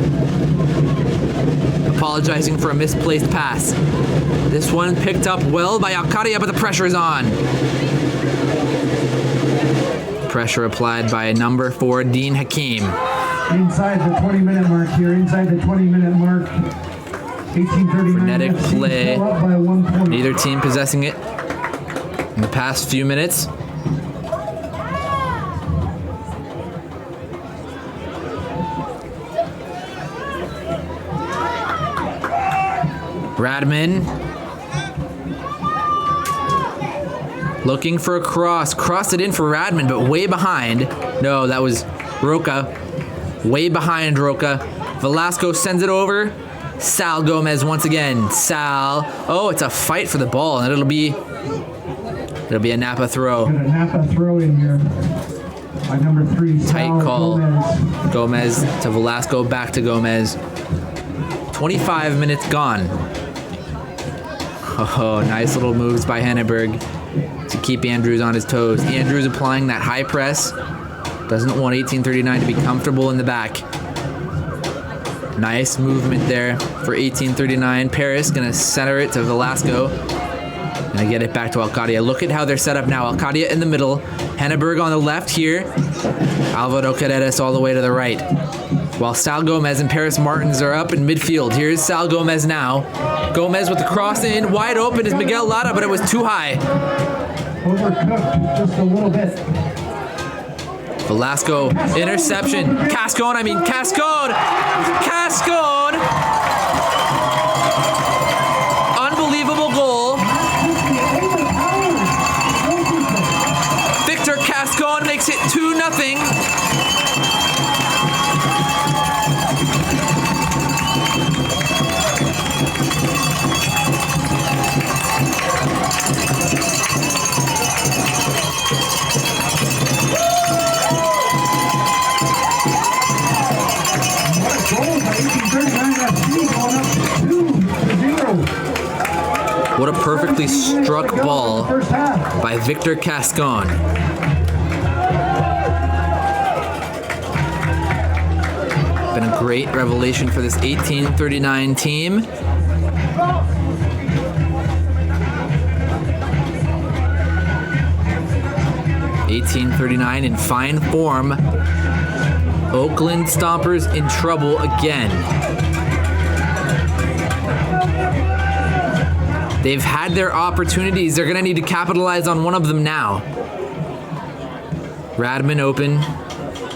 apologizing for a misplaced pass. This one picked up well by Alcadia, but the pressure is on. Pressure applied by number 4, Dean Hakim. Inside the 20-minute mark here, inside the 20-minute mark. 1839 Frenetic FC play. still up by 1 point. Neither team possessing it in the past few minutes. Radman looking for a cross. Crossed it in for Radman, but way behind. No, that was Roca. Way behind Roca. Velasco sends it over. Sal Gomez once again. Sal. Oh, it's a fight for the ball, and it'll be a Napa throw. Got a Napa throw in here by number 3. Tight Sal call. Gomez. Gomez to Velasco, back to Gomez. 25 minutes gone. Oh, nice little moves by Henneberg to keep Andrews on his toes. Andrews applying that high press. Doesn't want 1839 to be comfortable in the back. Nice movement there for 1839. Paris gonna center it to Velasco. Gonna get it back to Alcadia. Look at how they're set up now. Alcadia in the middle. Henneberg on the left here. Alvaro Carreras all the way to the right. While Sal Gomez and Paris Martins are up in midfield. Here's Sal Gomez now. Gomez with the cross in. Wide open is Miguel Lara, but it was too high. Overcooked just a little bit. Velasco, interception. Cascon. Unbelievable goal. Victor Cascon makes it 2-0. What a perfectly struck ball by Victor Cascon. Been a great revelation for this 1839 team. in fine form. Oakland Stompers in trouble again. They've had their opportunities. They're going to need to capitalize on one of them now. Radman open.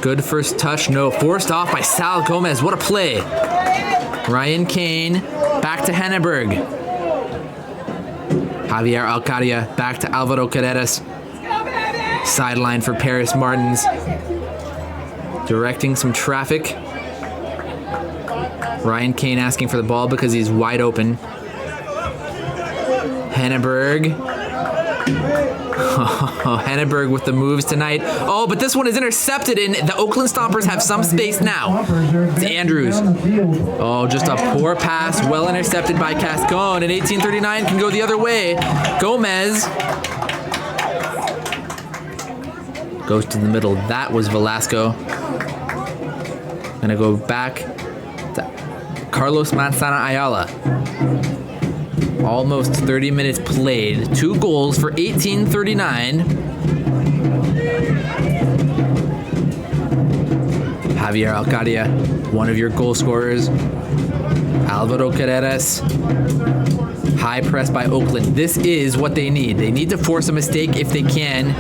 Good first touch. No. Forced off by Sal Gomez. What a play. Ryan Kane. Back to Henneberg. Javier Alcadia. Back to Alvaro Carreras. Sideline for Paris Martins. Directing some traffic. Ryan Kane asking for the ball because he's wide open. Henneberg. Oh, Henneberg with the moves tonight. Oh, but this one is intercepted, and the Oakland Stompers have some space now. It's Andrews. Oh, just a poor pass, well intercepted by Cascon, and 1839 can go the other way. Gomez goes to the middle. That was Velasco. Gonna go back to Carlos Manzana Ayala. Almost 30 minutes played. 2 goals for 1839. Javier Alcadia, one of your goal scorers. Alvaro Carreras. High press by Oakland. This is what they need. They need to force a mistake if they can,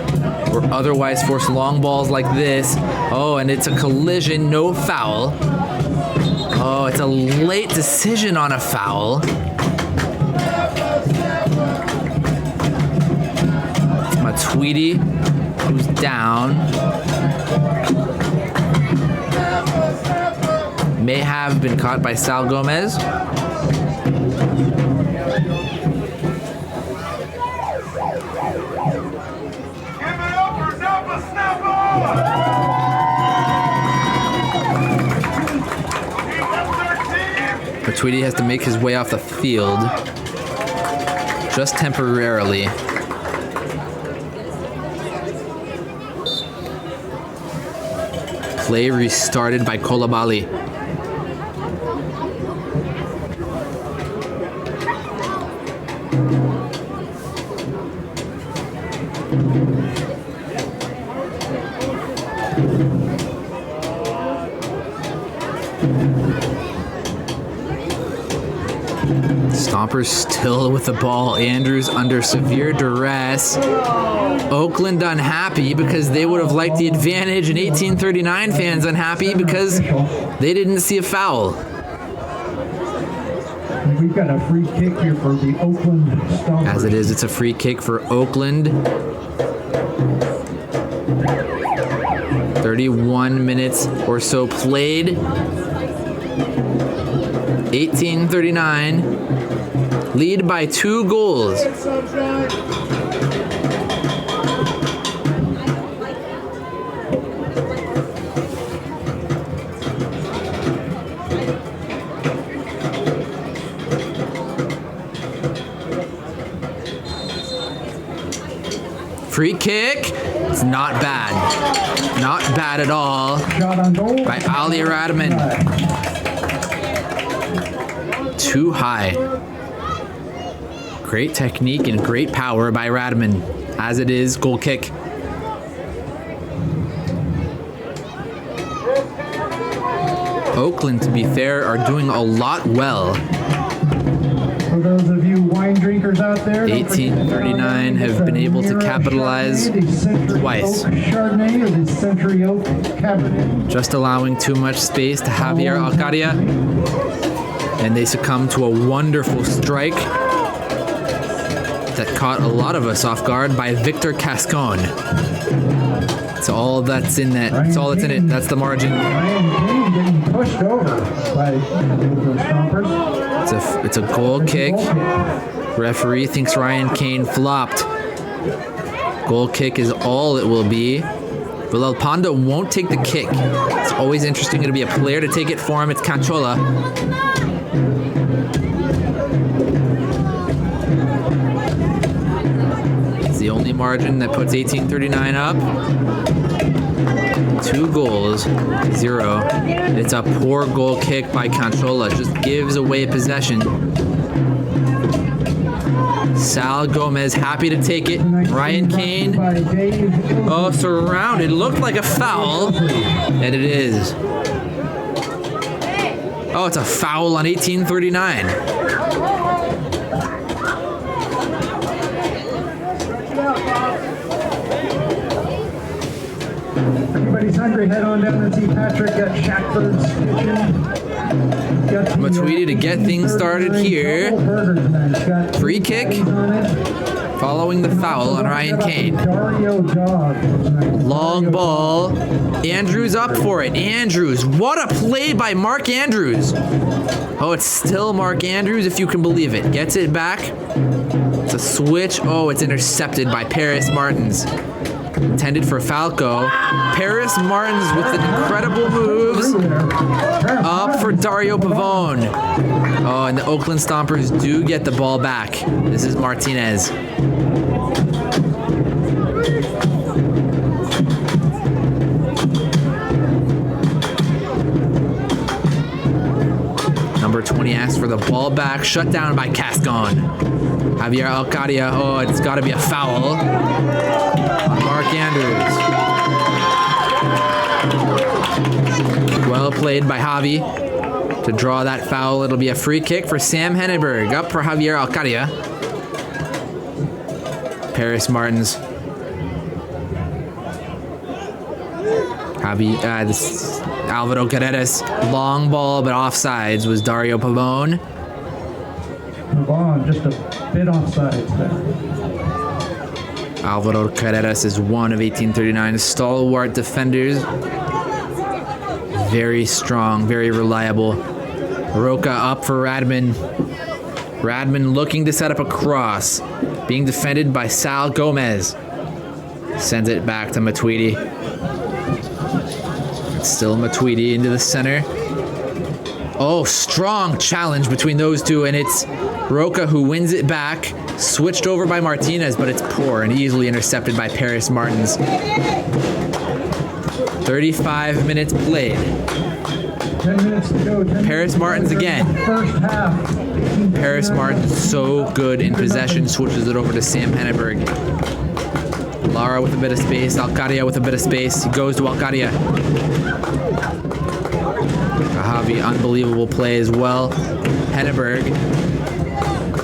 or otherwise force long balls like this. Oh, and it's a collision, no foul. Oh, it's a late decision on a foul. Tweedy, who's down, may have been caught by Sal Gomez. Well, 1839 in Tweedy has to make his way off the field just temporarily. Play restarted by Kolabali. Stompers still with the ball. Andrews under severe duress. Oakland unhappy because they would have liked the advantage, and 1839 fans unhappy because they didn't see a foul. We've got a free kick here for the Oakland Stompers. As it is, it's a free kick for Oakland. 31 minutes or so played. 1839 lead by 2 goals. Free kick. It's not bad. Not bad at all. Shot on goal by Ali Radman. Too high. Great technique and great power by Radman. As it is, goal kick. Oakland, to be fair, are doing a lot well. For those of you wine drinkers out there, 1839 have been able to capitalize twice. Chardonnay or the Century Oak Cabernet. Just allowing too much space to Javier Alcadia. And they succumb to a wonderful strike that caught a lot of us off guard by Victor Cascon. It's all that's in that. It's all that's in it. That's the margin. Ryan Kane getting pushed over by the Stompers. It's a goal kick. Referee thinks Ryan Kane flopped. Goal kick is all it will be. Villalpando won't take the kick. It's always interesting to be a player to take it for him. It's Canchola. It's the only margin that puts 1839 up. 2 goals, 0. It's a poor goal kick by Canchola. Just gives away possession. Sal Gomez happy to take it. Ryan Kane. Oh, surrounded. Looked like a foul. And it is. Oh, it's a foul on 1839. Everybody's hungry. Head on down and see Patrick at Shackford's Kitchen. Matuidi to get things started here. Free kick. Following the foul on Ryan Kane. Long ball. Andrews up for it. Andrews. What a play by Mark Andrews. Oh, it's still Mark Andrews, if you can believe it. Gets it back. It's a switch. Oh, it's intercepted by Paris Martins. Intended for Falco. Paris Martins with incredible moves. Up for Dario Pavone. Oh, and the Oakland Stompers do get the ball back. This is Martinez. Number 20 asks for the ball back. Shut down by Cascon. Javier Alcadia. Oh, it's got to be a foul on Mark Andrews. Well played by Javi to draw that foul. It'll be a free kick for Sam Henneberg. Up for Javier Alcadia. Paris Martins. Alvaro Guerreras. Long ball, but offsides was Dario Pavone. Pavone, just a bit offsides there. Alvaro Carreras is one of 1839's stalwart defenders. Very strong, very reliable. Roca up for Radman. Radman looking to set up a cross. Being defended by Sal Gomez. Sends it back to Matuidi. Still Matuidi into the center. Oh, strong challenge between those two, and it's Roca who wins it back. Switched over by Martinez, but it's poor and easily intercepted by Paris Martins. 35 minutes played. 10 minutes to go. Paris Martins again. First half. Paris Martins so good in possession, switches it over to Sam Henneberg. Lara with a bit of space, Alcadia with a bit of space. He goes to Alcadia. Kahavi, unbelievable play as well. Henneberg,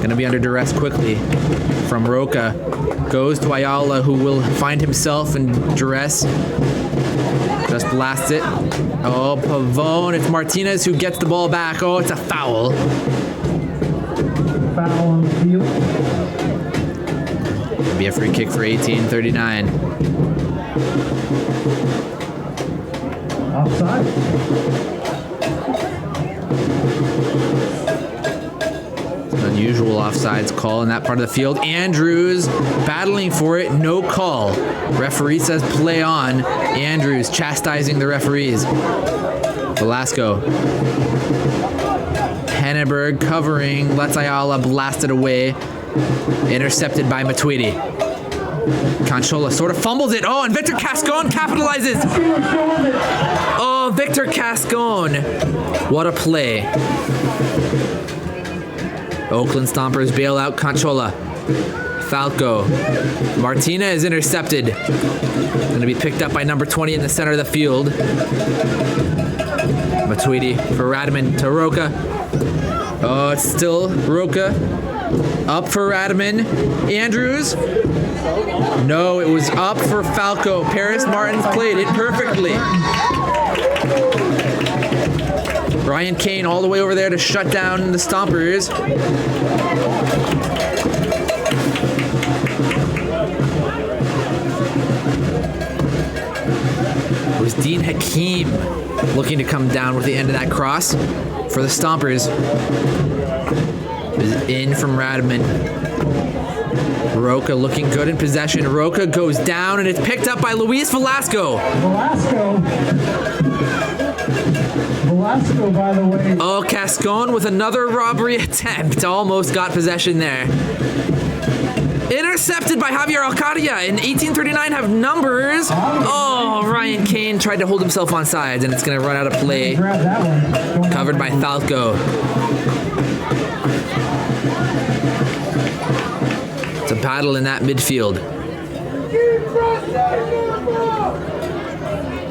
gonna be under duress quickly from Roca. Goes to Ayala, who will find himself in duress. Just blasts it. Oh, Pavone. It's Martinez who gets the ball back. Oh, it's a foul. Foul on the field. It'll be a free kick for 1839. Offside. Unusual offsides call in that part of the field. Andrews battling for it, no call. Referee says play on. Andrews chastising the referees. Velasco. Henneberg covering, lets Ayala blast it away. Intercepted by Matuidi. Conchola sort of fumbles it. Oh, and Victor Cascon capitalizes. Oh, Victor Cascon. What a play. Oakland Stompers bail out Conchola. Falco. Martinez intercepted. Going to be picked up by number 20 in the center of the field. Matuidi for Radman to Roca. Oh, it's still Roca. Up for Radman. Andrews. No, it was up for Falco. Paris Martins played it perfectly. Ryan Kane all the way over there to shut down the Stompers. It was Dean Hakeem looking to come down with the end of that cross for the Stompers. It was in from Radman. Roca looking good in possession. Roca goes down and it's picked up by Luis Velasco. Velasco, by the way. Oh, Cascon with another robbery attempt. Almost got possession there. Intercepted by Javier Alcadia. And 1839 have numbers. Oh, Ryan Kane tried to hold himself on sides, and it's going to run out of play. Grab that one. Covered by Falco. It's a battle in that midfield.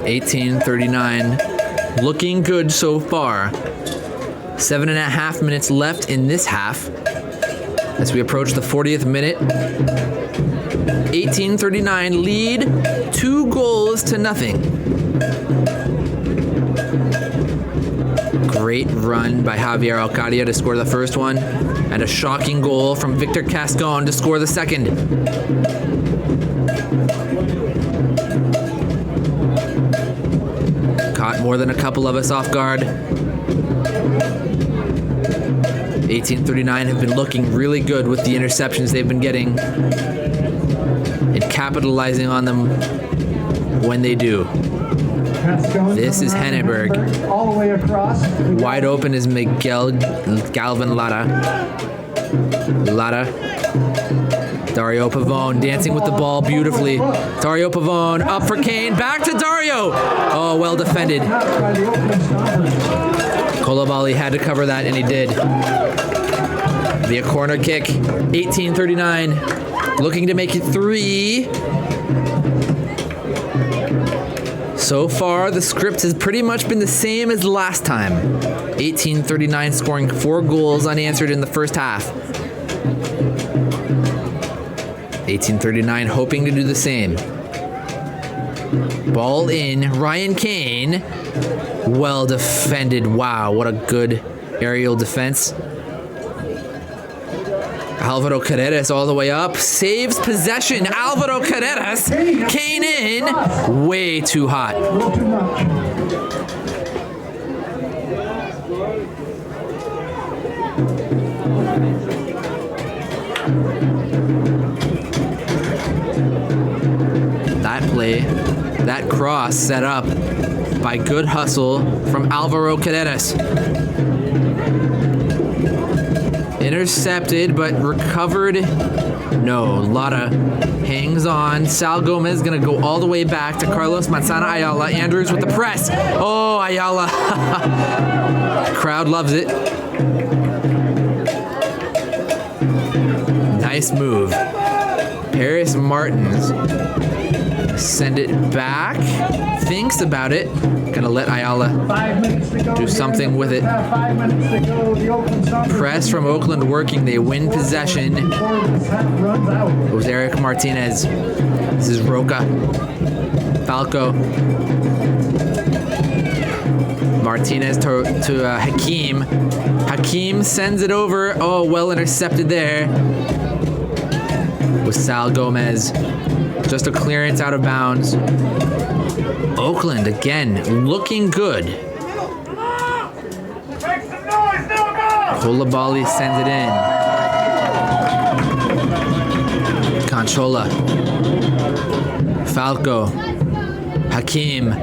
1839. Looking good so far. 7.5 minutes left in this half as we approach the 40th minute. 1839 lead 2-0. Great run by Javier Alcadia to score the first one, and a shocking goal from Victor Cascon to score the second. Caught more than a couple of us off guard. 1839 have been looking really good with the interceptions they've been getting and capitalizing on them when they do. This is Henneberg. All the way across. Wide open is Miguel Galvin Lara. Dario Pavone dancing with the ball beautifully. Dario Pavone up for Kane. Back to Dario. Oh, well defended. Kolobali had to cover that, and he did. Be a corner kick. 1839 looking to make it 3. So far, the script has pretty much been the same as last time. 1839 scoring 4 goals unanswered in the first half. 1839 hoping to do the same. Ball in. Ryan Kane. Well defended. Wow, what a good aerial defense. Alvaro Carreras all the way up. Saves possession. Alvaro Carreras. Kane in. Way too hot. That play, that cross set up by good hustle from Alvaro Carreras. Intercepted, but recovered. No, Lara hangs on. Sal Gomez gonna go all the way back to Carlos Manzana Ayala. Andrews with the press. Oh, Ayala. Crowd loves it. Nice move. Paris Martins send it back. Thinks about it. Gonna let Ayala do something with it. Press from Oakland working. They win possession. It was Eric Martinez. This is Roca. Falco. Martinez to Hakeem. Hakeem sends it over. Oh, well intercepted there. With Sal Gomez. Just a clearance out of bounds. Oakland again looking good. Koulibaly sends it in. Conchola. Falco. Hakeem.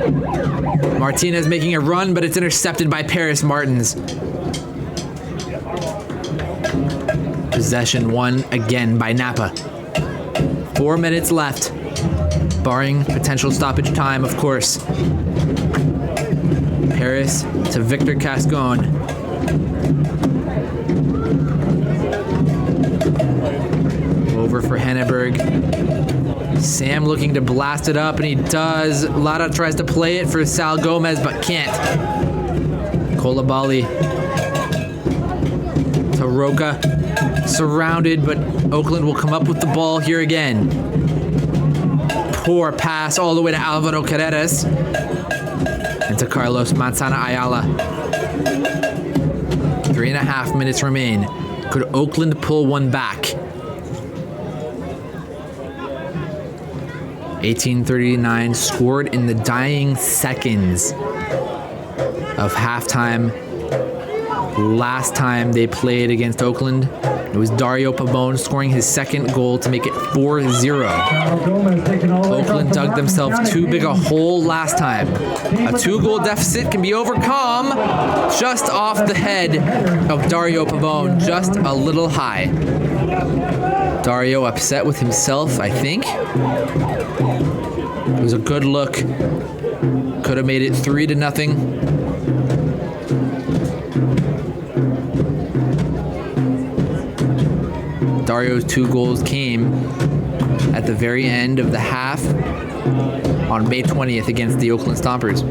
Martinez making a run, but it's intercepted by Paris Martins. Possession won again by Napa. 4 minutes left, barring potential stoppage time, of course. Paris to Victor Cascone. Over for Henneberg. Sam looking to blast it up, and he does. Lara tries to play it for Sal Gomez, but can't. Koulibaly to Roca. Surrounded, but Oakland will come up with the ball here again. Poor pass all the way to Alvaro Carreras. And to Carlos Manzana Ayala. 3.5 minutes remain. Could Oakland pull one back? 1839 scored in the dying seconds of halftime. Last time they played against Oakland, it was Dario Pabon scoring his second goal to make it 4-0. Oakland dug themselves too big a hole last time. A 2-goal deficit can be overcome just off the head of Dario Pabon, just a little high. Dario upset with himself, I think. It was a good look. Could have made it 3-0. Dario's 2 goals came at the very end of the half on May 20th against the Oakland Stompers.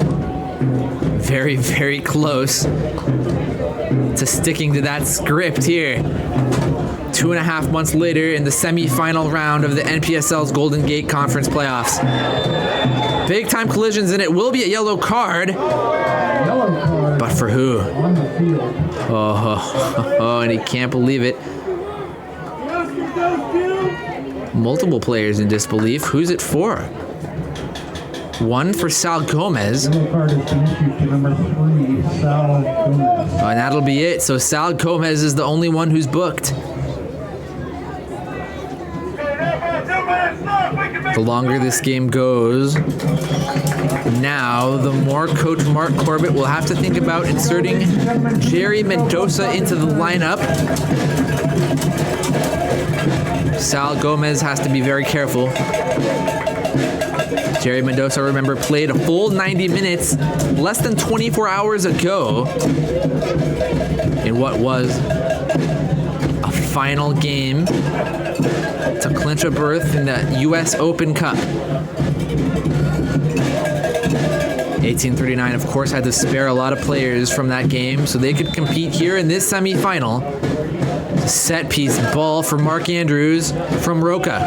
Very, very close to sticking to that script here. 2.5 months later in the semi-final round of the NPSL's Golden Gate Conference playoffs. Big time collisions, and it will be a yellow card. But for who? Oh, and he can't believe it. Multiple players in disbelief. Who's it for? One for Sal Gomez. Oh, and that'll be it. So Sal Gomez is the only one who's booked. The longer this game goes, now the more Coach Mark Corbett will have to think about inserting Jerry Mendoza into the lineup. Sal Gomez has to be very careful. Jerry Mendoza, remember, played a full 90 minutes less than 24 hours ago in what was a final game to clinch a berth in the U.S. Open Cup. 1839, of course, had to spare a lot of players from that game so they could compete here in this semifinal. Set piece ball for Mark Andrews from Roca.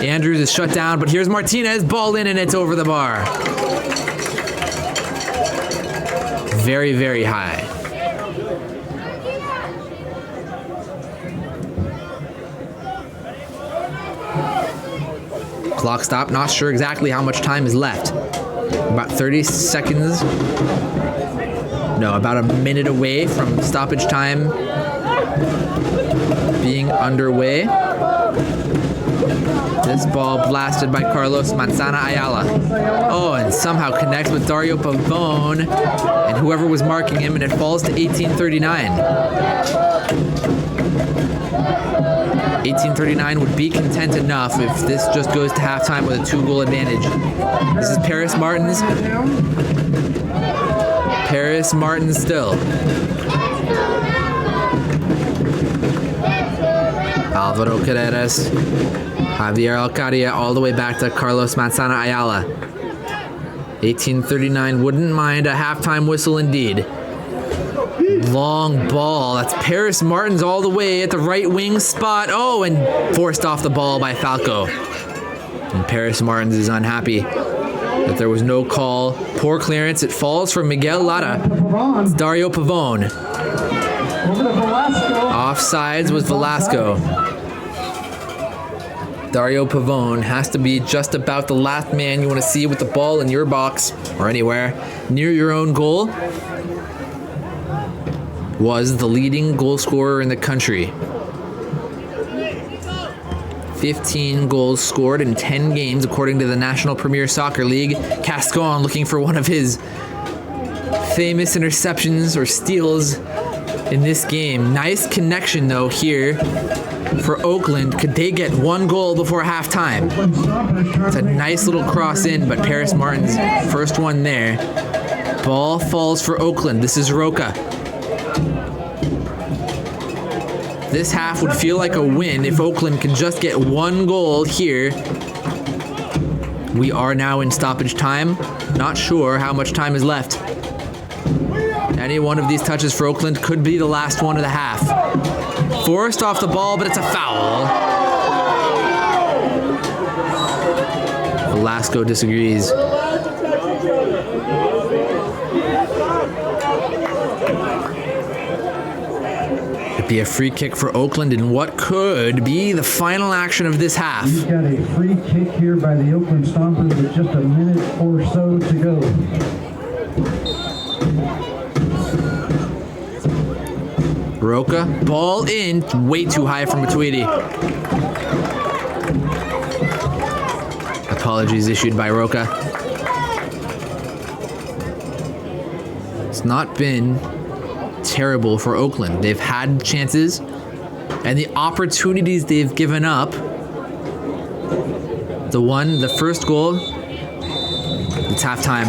Andrews is shut down, but here's Martinez, ball in, and it's over the bar. Very, very high. Clock stop, not sure exactly how much time is left. About 30 seconds. No, about a minute away from stoppage time being underway. This ball blasted by Carlos Manzana Ayala. Oh, and somehow connects with Dario Pavone and whoever was marking him, and it falls to 1839. 1839 would be content enough if this just goes to halftime with a 2-goal advantage. This is Paris Martins. Paris Martins still. Alvaro Carreras, Javier Alcadia, all the way back to Carlos Manzana Ayala. 1839 wouldn't mind a halftime whistle indeed. Long ball. That's Paris Martins all the way at the right wing spot. Oh, and forced off the ball by Falco. And Paris Martins is unhappy that there was no call. Poor clearance. It falls from Miguel Lara. It's Dario Pavone. Offsides was Velasco. Dario Pavone has to be just about the last man you want to see with the ball in your box or anywhere near your own goal. Was the leading goal scorer in the country. 15 goals scored in 10 games according to the National Premier Soccer League. Cascon looking for one of his famous interceptions or steals in this game. Nice connection though here for Oakland. Could they get 1 goal before halftime? It's a nice little cross in, but Paris Martins first one there. Ball falls for Oakland. This is Roca. This half would feel like a win if Oakland can just get 1 goal here. We are now in stoppage time. Not sure how much time is left. Any one of these touches for Oakland could be the last one of the half. Forced off the ball, but it's a foul. Velasco disagrees. Be a free kick for Oakland in what could be the final action of this half. We've got a free kick here by the Oakland Stompers with just a minute or so to go. Roca, ball in, way too high from Matuidi. Apologies issued by Roca. It's not been terrible for Oakland. They've had chances, and the opportunities they've given up. The first goal, it's halftime.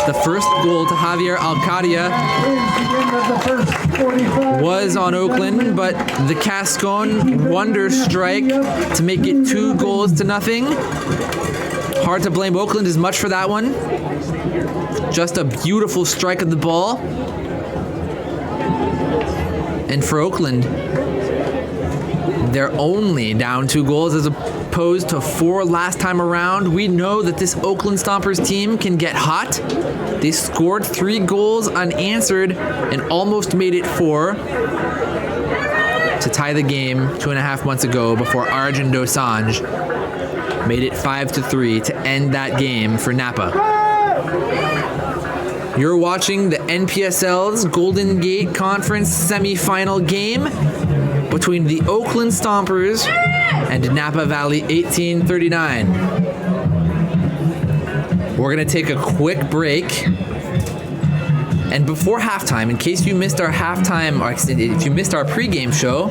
The first goal to Javier Alcadia was on Oakland, but the Cascon wonder strike to make it 2-0. Hard to blame Oakland as much for that one. Just a beautiful strike of the ball. And for Oakland, they're only down 2 goals as opposed to 4 last time around. We know that this Oakland Stompers team can get hot. They scored 3 goals unanswered and almost made it 4 to tie the game 2.5 months ago before Arjun Dosanjh made it 5-3 to end that game for Napa. You're watching the NPSL's Golden Gate Conference semifinal game between the Oakland Stompers and Napa Valley 1839. We're going to take a quick break. And before halftime, in case you missed our halftime, or if you missed our pregame show,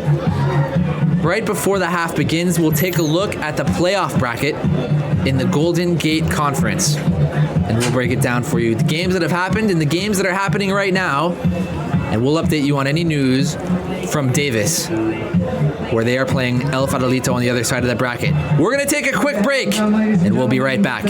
right before the half begins, we'll take a look at the playoff bracket in the Golden Gate Conference. And we'll break it down for you. The games that have happened and the games that are happening right now. And we'll update you on any news from Davis, where they are playing El Farolito on the other side of the bracket. We're going to take a quick break, and we'll be right back.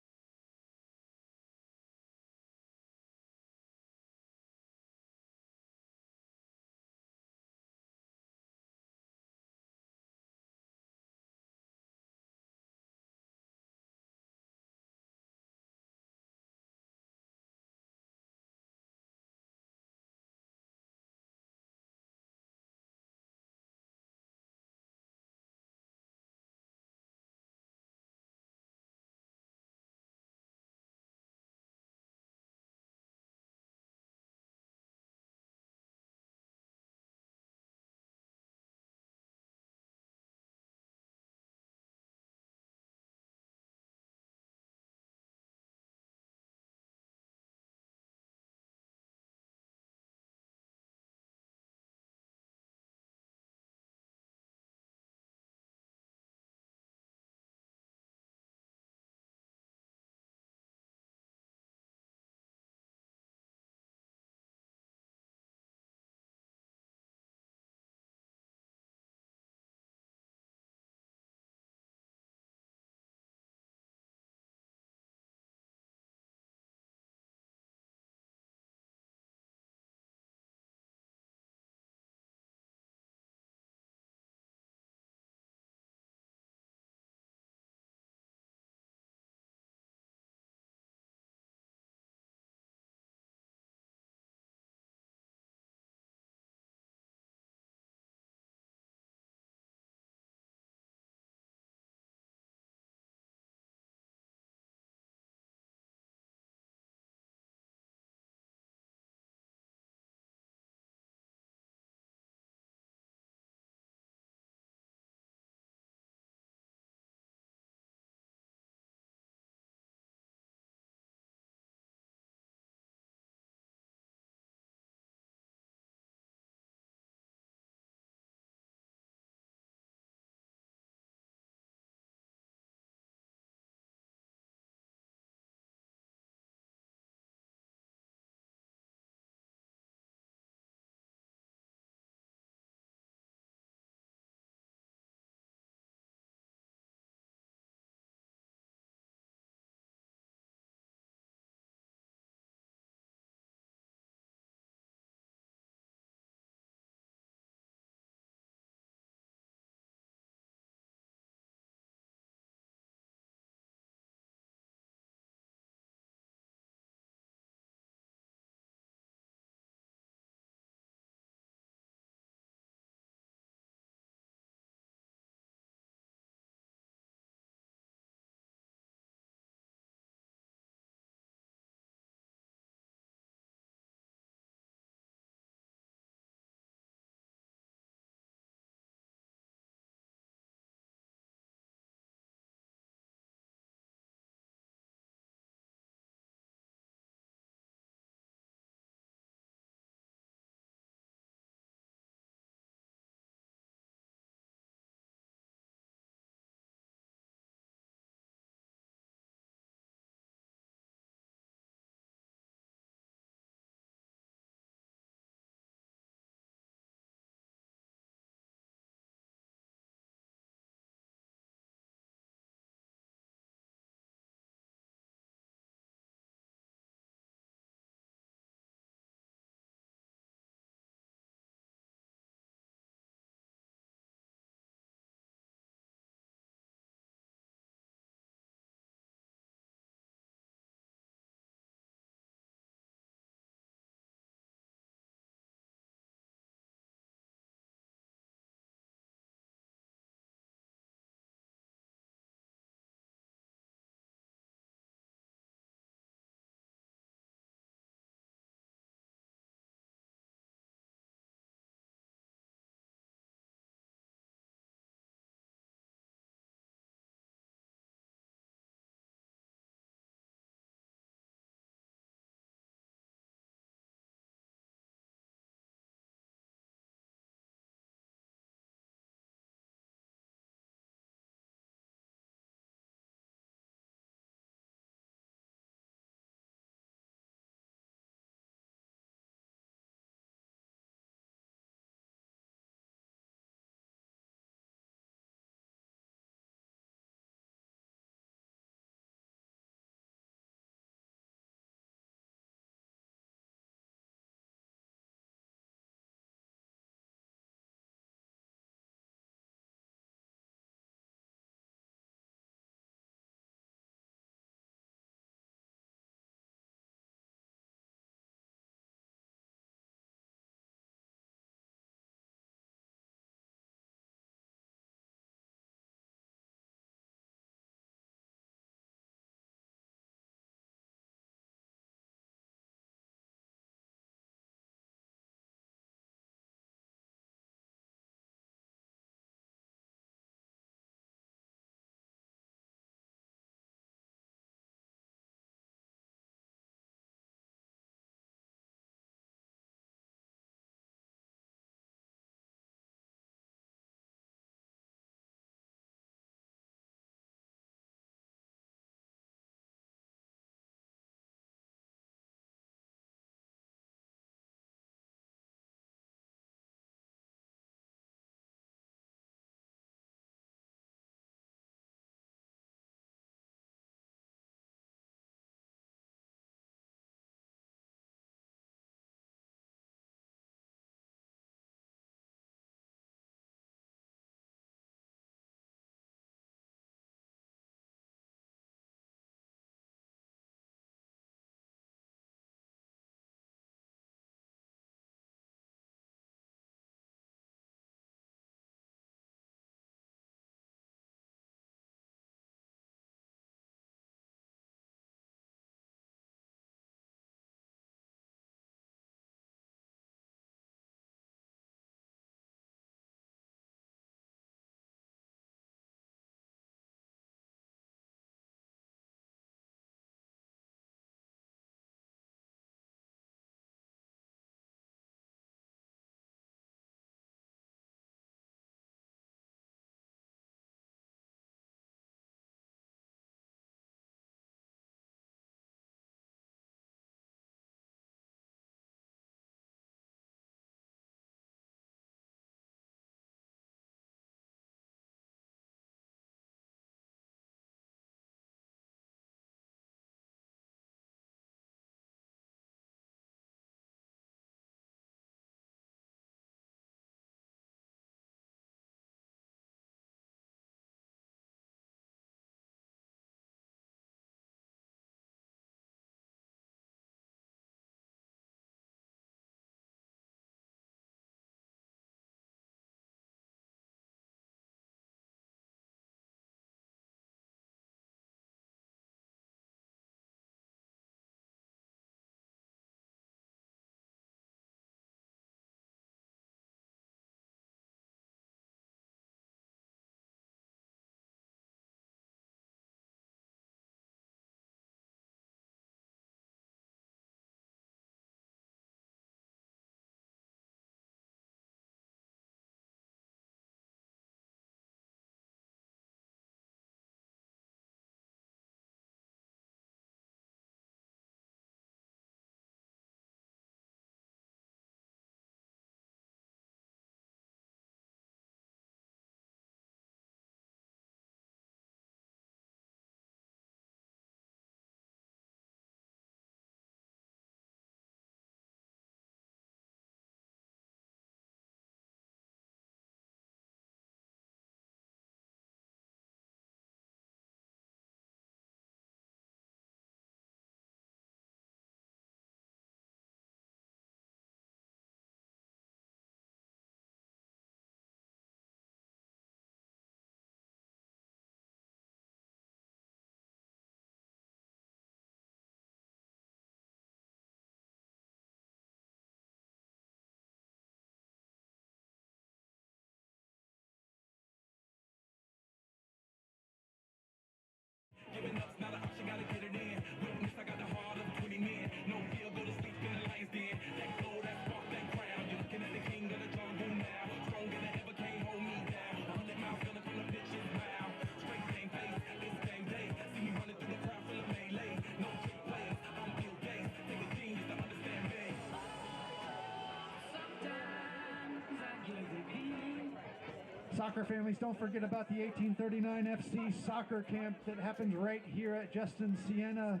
Soccer families, don't forget about the 1839 FC soccer camp that happens right here at Justin Siena.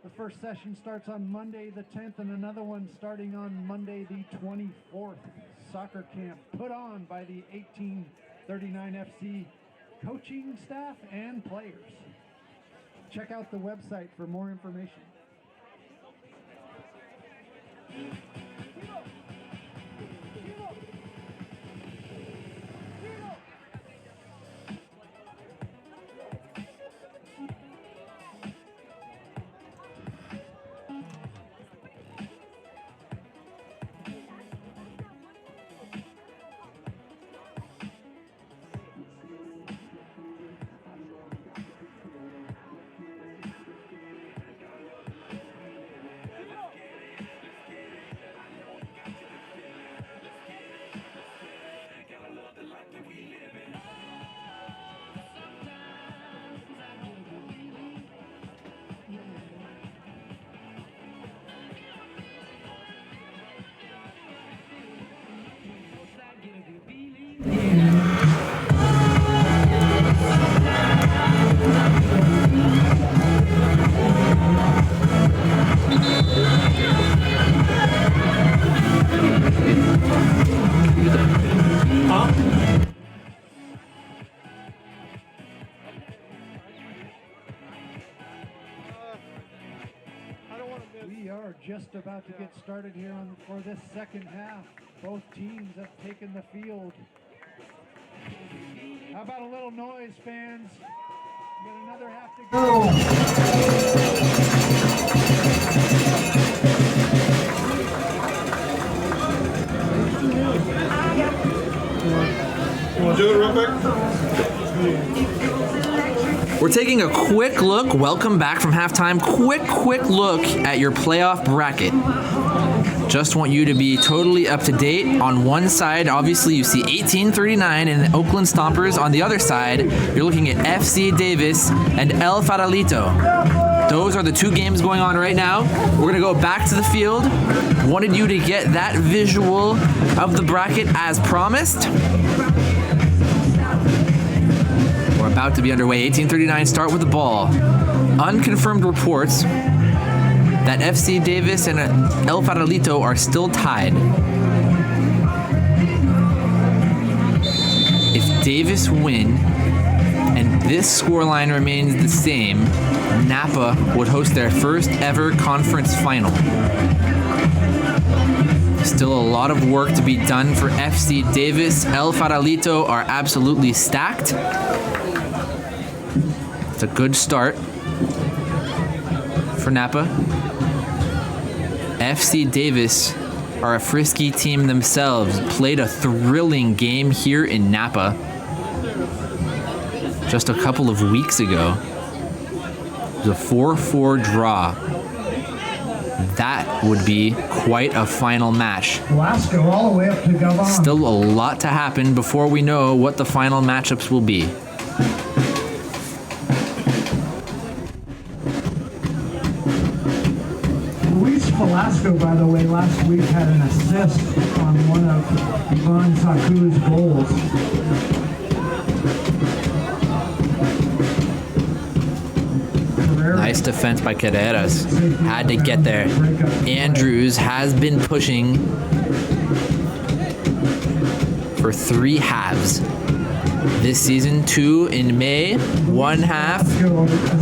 The first session starts on Monday the 10th and another one starting on Monday the 24th. Soccer camp put on by the 1839 FC coaching staff and players. Check out the website for more information. We are just about to get started here for this second half. Both teams have taken the field. How about a little noise, fans? We got another half to You want to do it real quick? We're taking a quick look. Welcome back from halftime. Quick look at your playoff bracket. Just want you to be totally up to date. On one side, obviously, you see 1839 and the Oakland Stompers. On the other side, you're looking at FC Davis and El Farolito. Those are the two games going on right now. We're going to go back to the field. Wanted you to get that visual of the bracket as promised. We're about to be underway. 1839 start with the ball. Unconfirmed reports that FC Davis and El Farolito are still tied. If Davis win and this scoreline remains the same, Napa would host their first ever conference final. Still a lot of work to be done for FC Davis. El Farolito are absolutely stacked. It's a good start for Napa. FC Davis are a frisky team themselves. Played a thrilling game here in Napa just a couple of weeks ago. It was a 4-4 draw. That would be quite a final match. Glasgow all the way up to Gabon. Still a lot to happen before we know what the final matchups will be. Velasco, by the way, last week had an assist on one of Ivan Saku's goals. Nice defense by Carreras. Had to get there. Andrews has been pushing for 3 halves this season. 2 in May, 1 half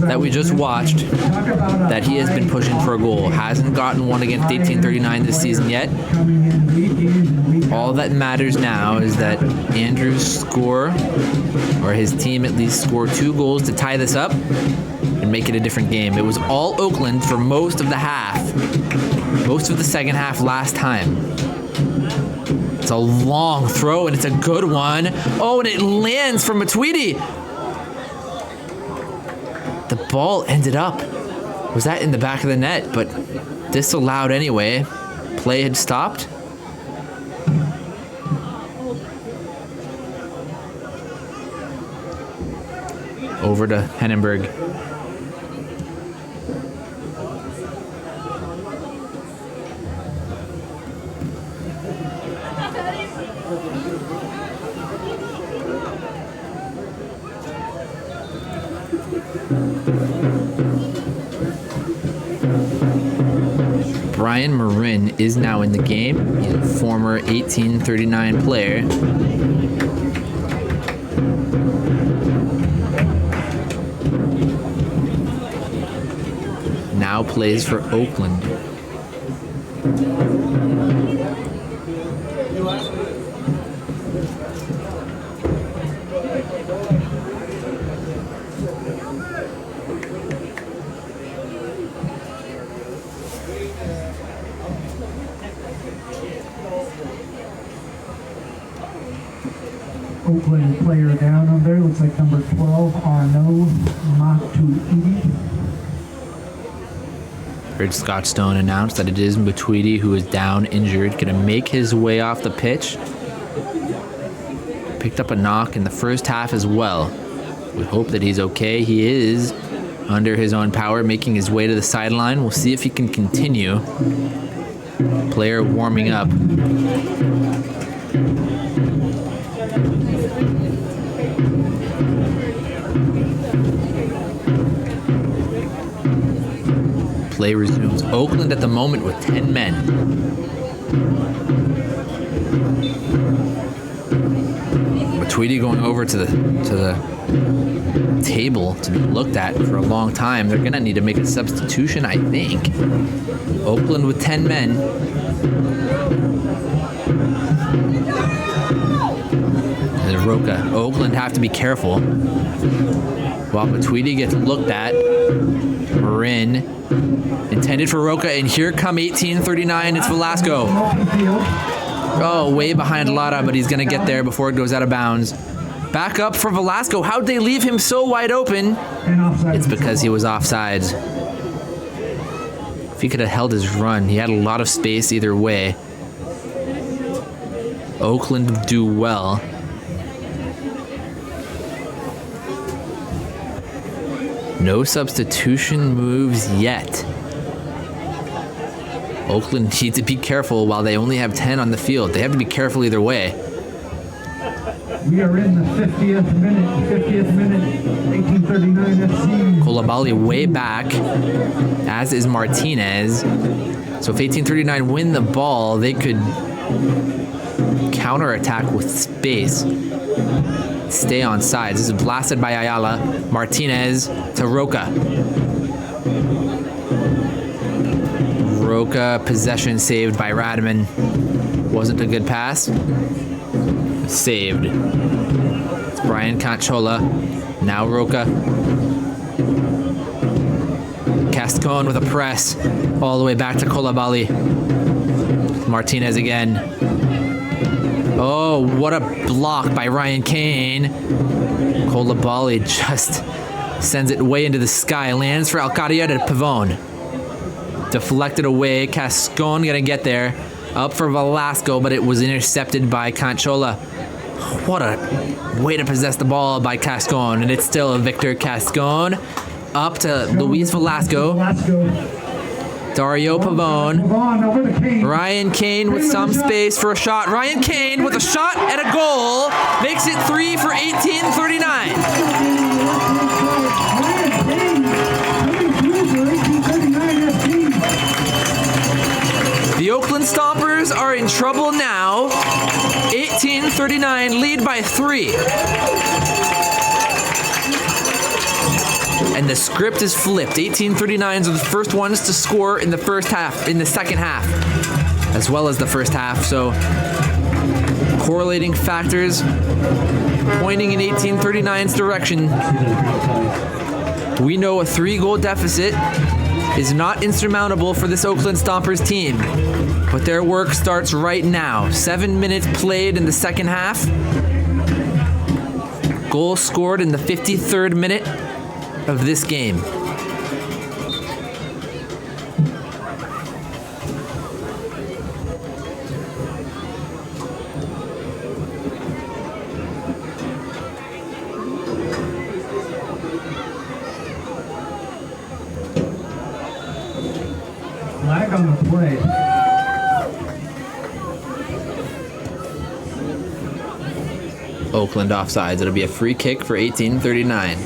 that we just watched that he has been pushing for a goal. Hasn't gotten one against 1839 this season yet. All that matters now is that Andrews score, or his team at least score 2 goals to tie this up and make it a different game. It was all Oakland for most of the half, most of the second half last time. It's a long throw, and it's a good one. Oh, and it lands from Matuidi. The ball ended up, was that in the back of the net, but disallowed anyway. Play had stopped. Over to Hennenberg. Brian Marin is now in the game. He's a former 1839 player. Now plays for Oakland. Oakland player down over there. Looks like number 12, Arnaud Matuidi. Heard Scott Stone announce that it is Matuidi who is down injured, going to make his way off the pitch. Picked up a knock in the first half as well. We hope that he's okay. He is under his own power, making his way to the sideline. We'll see if he can continue. Player warming up. Play resumes. Oakland at the moment with 10 men. Matuidi going over to the table to be looked at for a long time. They're gonna need to make a substitution, I think. Oakland with 10 men. There's Roca. Oakland have to be careful. While Matuidi gets looked at, Marin intended for Roca, and here come 1839. It's Velasco. Oh, way behind Lara, but he's gonna get there before it goes out of bounds. Back up for Velasco. How'd they leave him so wide open? It's because he was offsides. If he could have held his run, he had a lot of space either way. Oakland would do well. No substitution moves yet. Oakland needs to be careful while they only have 10 on the field. They have to be careful either way. We are in the 50th minute, 1839 FC. Koulibaly way back, as is Martinez. So if 1839 win the ball, they could counterattack with space. Stay on sides. This is blasted by Ayala. Martinez to Roca. Roca, possession saved by Radman. Wasn't a good pass. Saved. It's Brian Canchola. Now Roca. Cascon with a press. All the way back to Koulibaly. Martinez again. Oh, what a block by Ryan Kane. Koulibaly just sends it way into the sky. Lands for Alcadia to Pavone. Deflected away. Cascon gonna get there. Up for Velasco, but it was intercepted by Canchola. What a way to possess the ball by Cascon. And it's still Victor Cascon. Up to Luis Velasco. Dario Pavone. Ryan Kane with some space for a shot. Ryan Kane with a shot and a goal. Makes it 3 for 1839. The Oakland Stompers are in trouble now. 1839 lead by 3. And the script is flipped. 1839s are the first ones to score in the second half, as well as the first half. So correlating factors pointing in 1839's direction. We know a 3-goal deficit is not insurmountable for this Oakland Stompers team, but their work starts right now. 7 minutes played in the second half. Goal scored in the 53rd minute of this game. Flag on the play. Oakland offsides. It'll be a free kick for 1839.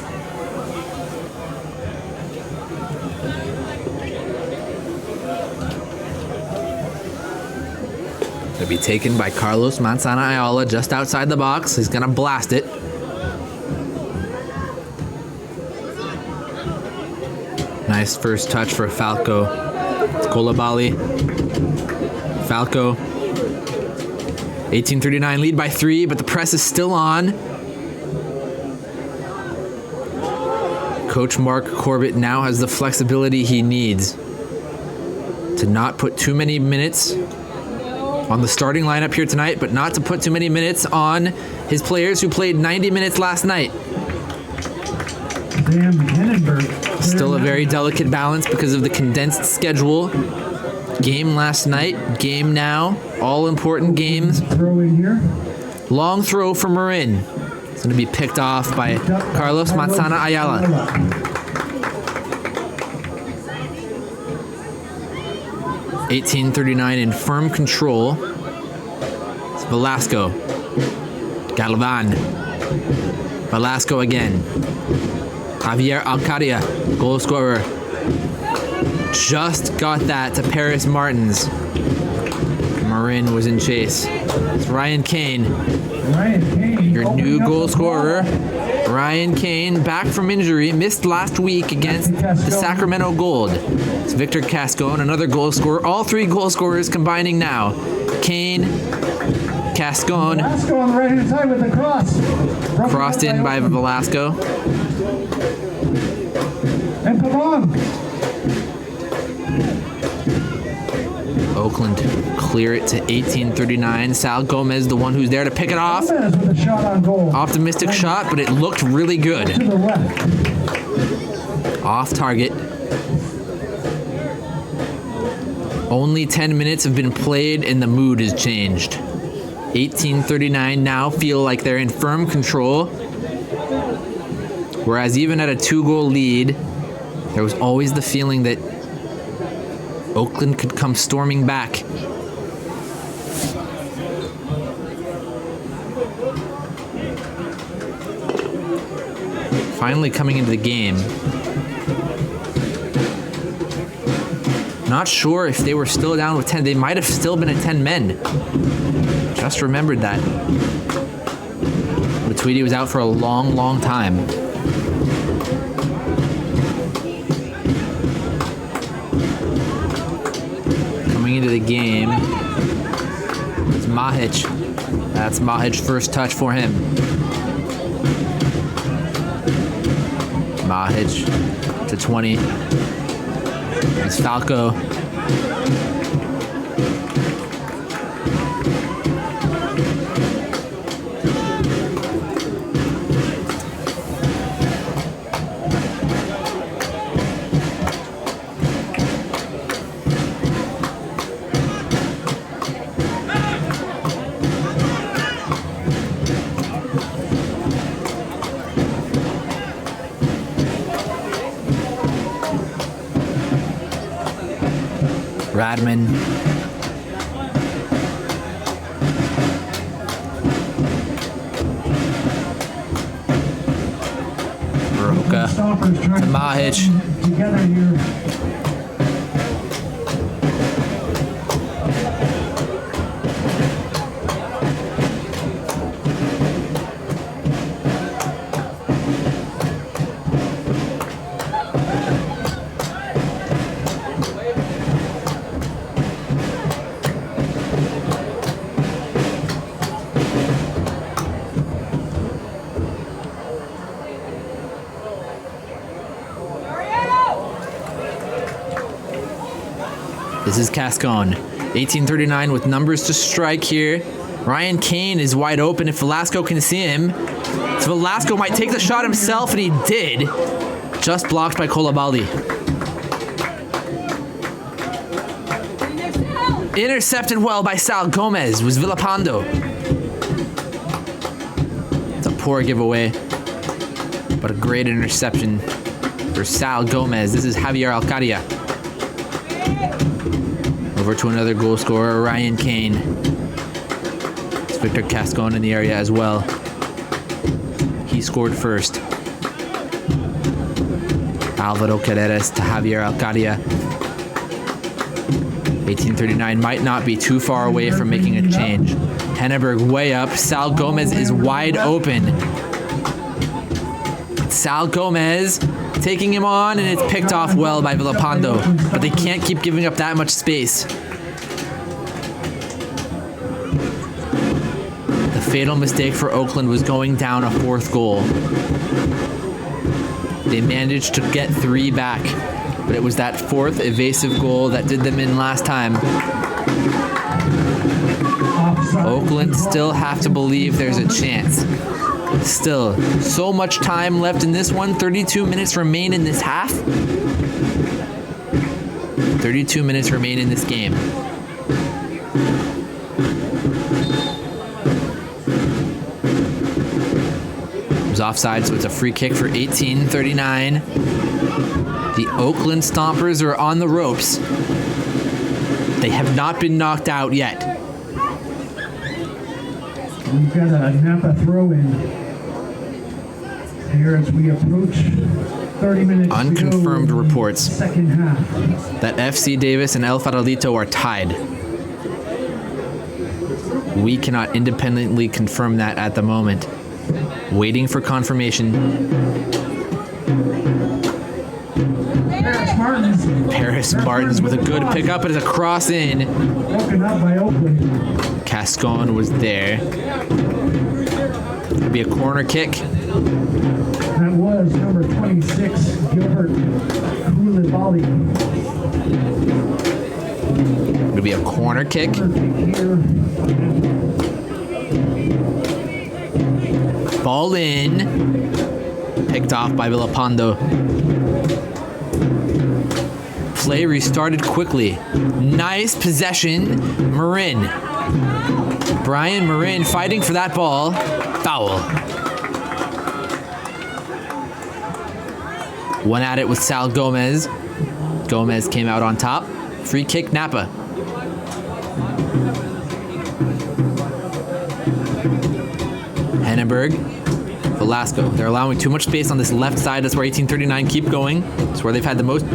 It'll be taken by Carlos Manzana Ayala just outside the box. He's gonna blast it. Nice first touch for Falco. It's Coulibaly. Falco. 1839 lead by 3, but the press is still on. Coach Mark Corbett now has the flexibility he needs to not put too many minutes on the starting lineup here tonight, but not to put too many minutes on his players who played 90 minutes last night. Still a very delicate balance because of the condensed schedule. Game last night, game now, all important games. Long throw for Marin. It's going to be picked off by Carlos Manzana Ayala. (1839) in firm control. It's Velasco. Galvan. Velasco again. Javier Alcadia, goal scorer. Just got that to Paris Martins. Marin was in chase. It's Ryan Kane. Your new goal scorer. Ryan Kane, back from injury, missed last week against the Sacramento Gold. It's Victor Cascone, another goal scorer. All 3 goal scorers combining now. Kane, Cascone. Velasco on the right hand side with the cross. Crossed in by Velasco. And Pavon. Oakland clear it to 1839. Sal Gomez, the one who's there to pick it off. Gomez with a shot on goal. Optimistic shot, but it looked really good. To the left. Off target. Only 10 minutes have been played and the mood has changed. 1839 now feel like they're in firm control. Whereas even at a 2-goal lead, there was always the feeling that Oakland could come storming back. Finally coming into the game. Not sure if they were still down with 10. They might have still been at 10 men. Just remembered that. But Tweedy was out for a long, long time. Into the game. It's Mahic. That's Mahic's first touch for him. Mahic to 20. It's Falco. Radman. Roca. Mahic. Together here. This is Cascone. 1839 with numbers to strike here. Ryan Kane is wide open if Velasco can see him. So Velasco might take the shot himself, and he did. Just blocked by Coulibaly. Intercepted well by Sal Gomez. Was Villapando. It's a poor giveaway, but a great interception for Sal Gomez. This is Javier Alcadia. Over to another goal scorer, Ryan Kane. It's Victor Cascone in the area as well. He scored first. Alvaro Carreras to Javier Alcadia. 1839 might not be too far away from making a change. Henneberg way up. Sal Gomez is wide open. Sal Gomez taking him on, and it's picked off well by Villalpando, but they can't keep giving up that much space. The fatal mistake for Oakland was going down a fourth goal. They managed to get 3 back, but it was that fourth evasive goal that did them in last time. Oakland still have to believe there's a chance. Still, so much time left in this one. 32 minutes remain in this half. 32 minutes remain in this game. It was offside, so it's a free kick for 1839. The Oakland Stompers are on the ropes. They have not been knocked out yet. We've got a Napa throw-in here as we approach 30 minutes. Unconfirmed reports second half. that FC Davis and El Farolito are tied. We cannot independently confirm that at the moment. Waiting for confirmation. Paris Martins with a good pickup. It is a cross in. Broken up by Oakland. Cascon was there. It'll be a corner kick. That was number 26, Gilbert Koulibaly. It'll be a corner kick. Ball in. Picked off by Villalpando. Play restarted quickly. Nice possession. Marin. Brian Marin fighting for that ball. Foul. One at it with Sal Gomez. Gomez came out on top. Free kick Napa. Henneberg. Velasco. They're allowing too much space on this left side. That's where 1839 keep going. It's where they've had the most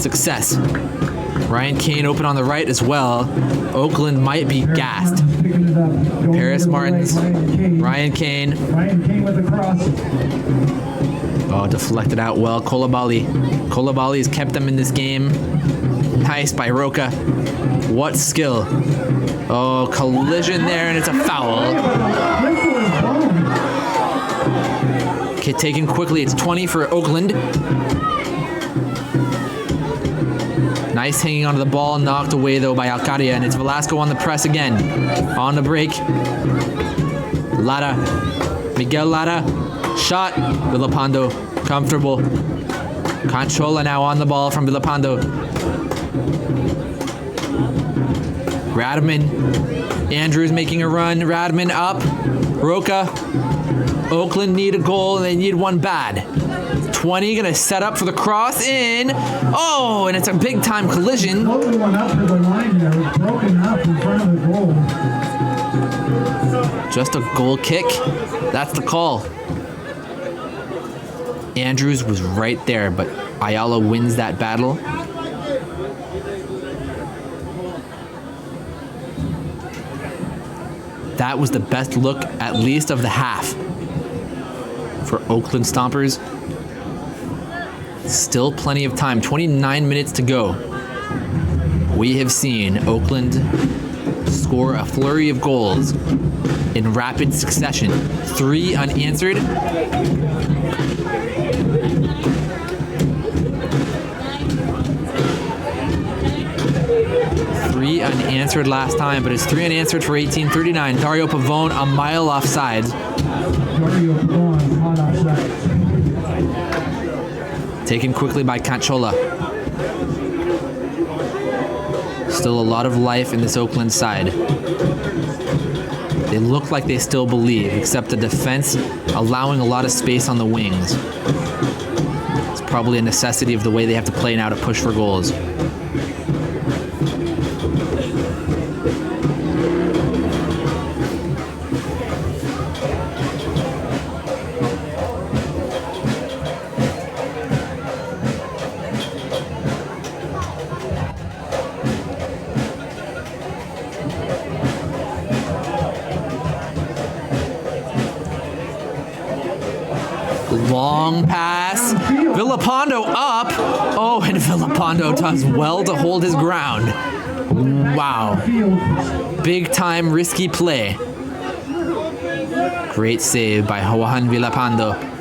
success. Ryan Kane open on the right as well. Oakland might be gassed. Paris Martins. Ryan Kane. Ryan Kane with the cross. Oh, deflected out well. Koulibaly. Koulibaly has kept them in this game. Nice by Roca. What skill. Oh, collision there, and it's a foul. Okay, taken quickly. It's 20 for Oakland. Nice hanging onto the ball, knocked away though by Alcaria, and it's Velasco on the press again. On the break. Lara. Miguel Lara. Shot. Villalpando. Comfortable. Conchola now on the ball from Villalpando. Radman. Andrews making a run. Radman up. Roca. Oakland need a goal, and they need one bad. 20 gonna set up for the cross in. Oh, and it's a big time collision. Floated one up to the line there. It was broken up in front of the goal. Just a goal kick. That's the call. Andrews was right there, but Ayala wins that battle. That was the best look, at least of the half, for Oakland Stompers. Still plenty of time. 29 minutes to go. We have seen Oakland score a flurry of goals in rapid succession. 3 unanswered. 3 unanswered last time, but it's 3 unanswered for 1839. Dario Pavone a mile offside. Dario Pavone hot offside. Taken quickly by Conchola. Still a lot of life in this Oakland side. They look like they still believe, except the defense allowing a lot of space on the wings. It's probably a necessity of the way they have to play now to push for goals. Long pass. Villapando up. Oh, and Villapando does well to hold his ground. Wow. Big time risky play. Great save by Juan Villapando.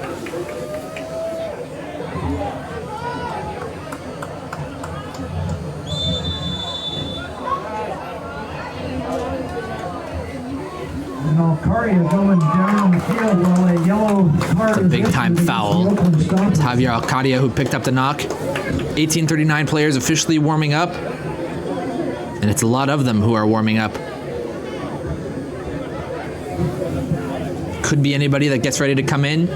And Alcaria going down the field while a yellow card is Big time issued foul. against the Oakland It's Stompers. Javier Alcadia who picked up the knock. 1839 players officially warming up. And it's a lot of them who are warming up. Could be anybody that gets ready to come in.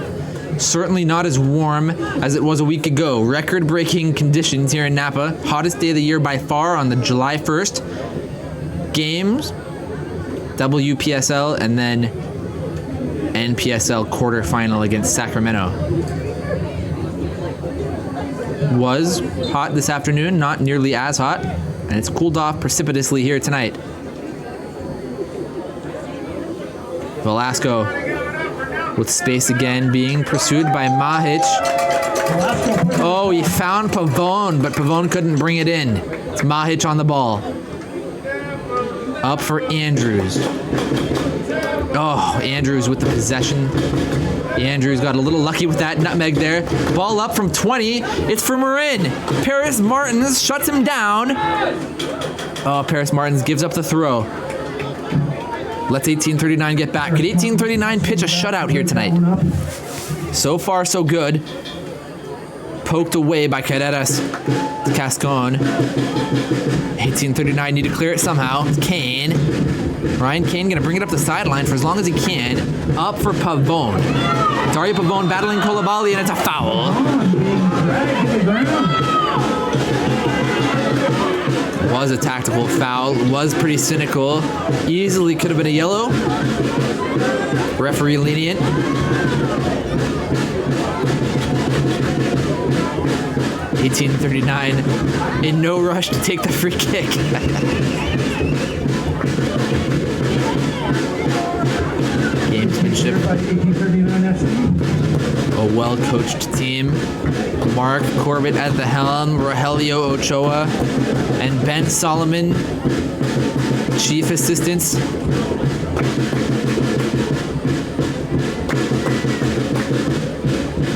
Certainly not as warm as it was a week ago. Record-breaking conditions here in Napa. Hottest day of the year by far on the July 1st. Games, WPSL, and then NPSL quarterfinal against Sacramento. Was hot this afternoon, not nearly as hot, and it's cooled off precipitously here tonight. Velasco with space again, being pursued by Mahic. Oh, he found Pavone, but Pavone couldn't bring it in. It's Mahic on the ball. Up for Andrews. Oh, Andrews with the possession. Andrews got a little lucky with that nutmeg there. Ball up from 20. It's for Marin. Paris Martins shuts him down. Oh, Paris Martins gives up the throw. Let's 1839 get back. Could 1839 pitch a shutout here tonight? So far, so good. Poked away by Carreras. Cascon. 1839 need to clear it somehow. It's Kane. Ryan Kane gonna bring it up the sideline for as long as he can. Up for Pavone. Dario Pavone battling Coulibaly, and it's a foul. Was a tactical foul. Was pretty cynical. Easily could have been a yellow. Referee lenient. $18.39 in no rush to take the free kick. Gamesmanship. A well-coached team. Mark Corbett at the helm, Rogelio Ochoa, and Ben Solomon, chief assistants.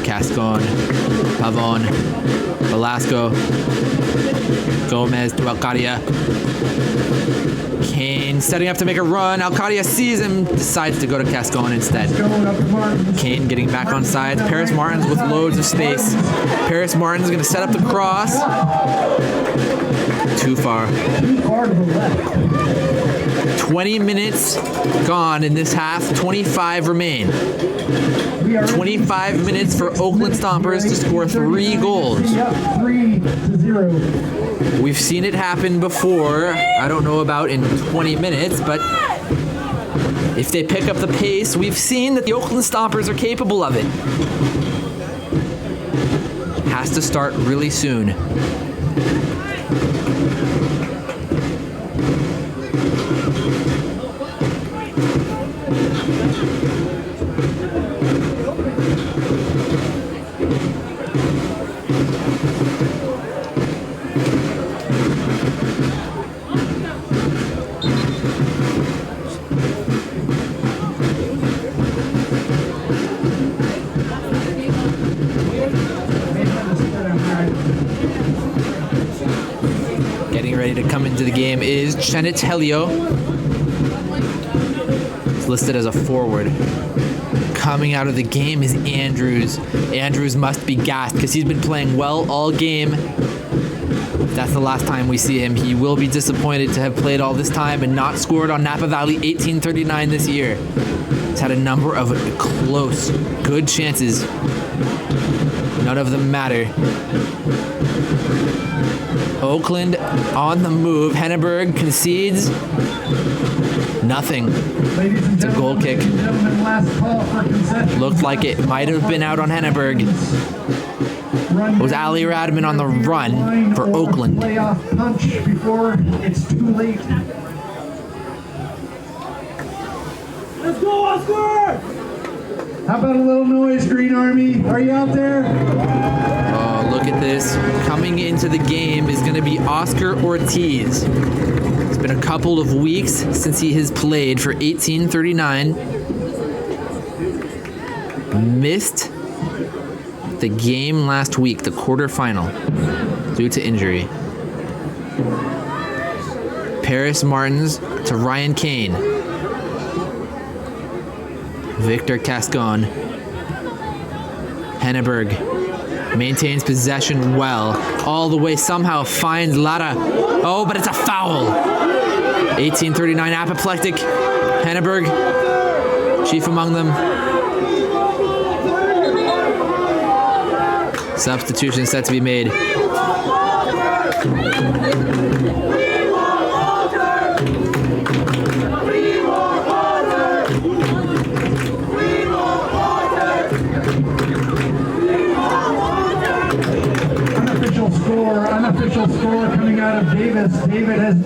Cascon, Pavone, Velasco, Gomez to Alcadia. Kane setting up to make a run. Alcadia sees him, decides to go to Cascon instead. Kane getting back on sides. Paris Martins with loads of space. Paris Martins going to set up the cross. Too far. 20 minutes gone in this half. 25 remain. 25 minutes for Oakland Stompers to score 3 goals. 3-0. We've seen it happen before. I don't know about in 20 minutes, but if they pick up the pace, we've seen that the Oakland Stompers are capable of it. Has to start really soon. Getting ready to come into the game is Chenet Helio. It's listed as a forward. Coming out of the game is Andrews. Andrews must be gassed because he's been playing well all game. If that's the last time we see him, he will be disappointed to have played all this time and not scored on Napa Valley 1839 this year. He's had a number of close, good chances. None of them matter. Oakland on the move. Henneberg concedes. Nothing. It's a goal kick. Looked like it might have been out on Henneberg. It was Ali Radman on the run for Oakland. Playoff punch before it's too late. Let's go, Oscar! How about a little noise, Green Army? Are you out there? Oh, look at this. Coming into the game is going to be Oscar Ortiz. It's been a couple of weeks since he has played for 1839. Missed the game last week, the quarterfinal, due to injury. Paris Martins to Ryan Kane. Victor Cascon. Henneberg maintains possession well. All the way, somehow finds Lara. Oh, but it's a foul. 1839 apoplectic. Henneberg, chief among them. Substitution set to be made. Unofficial score coming out of Davis. Davis has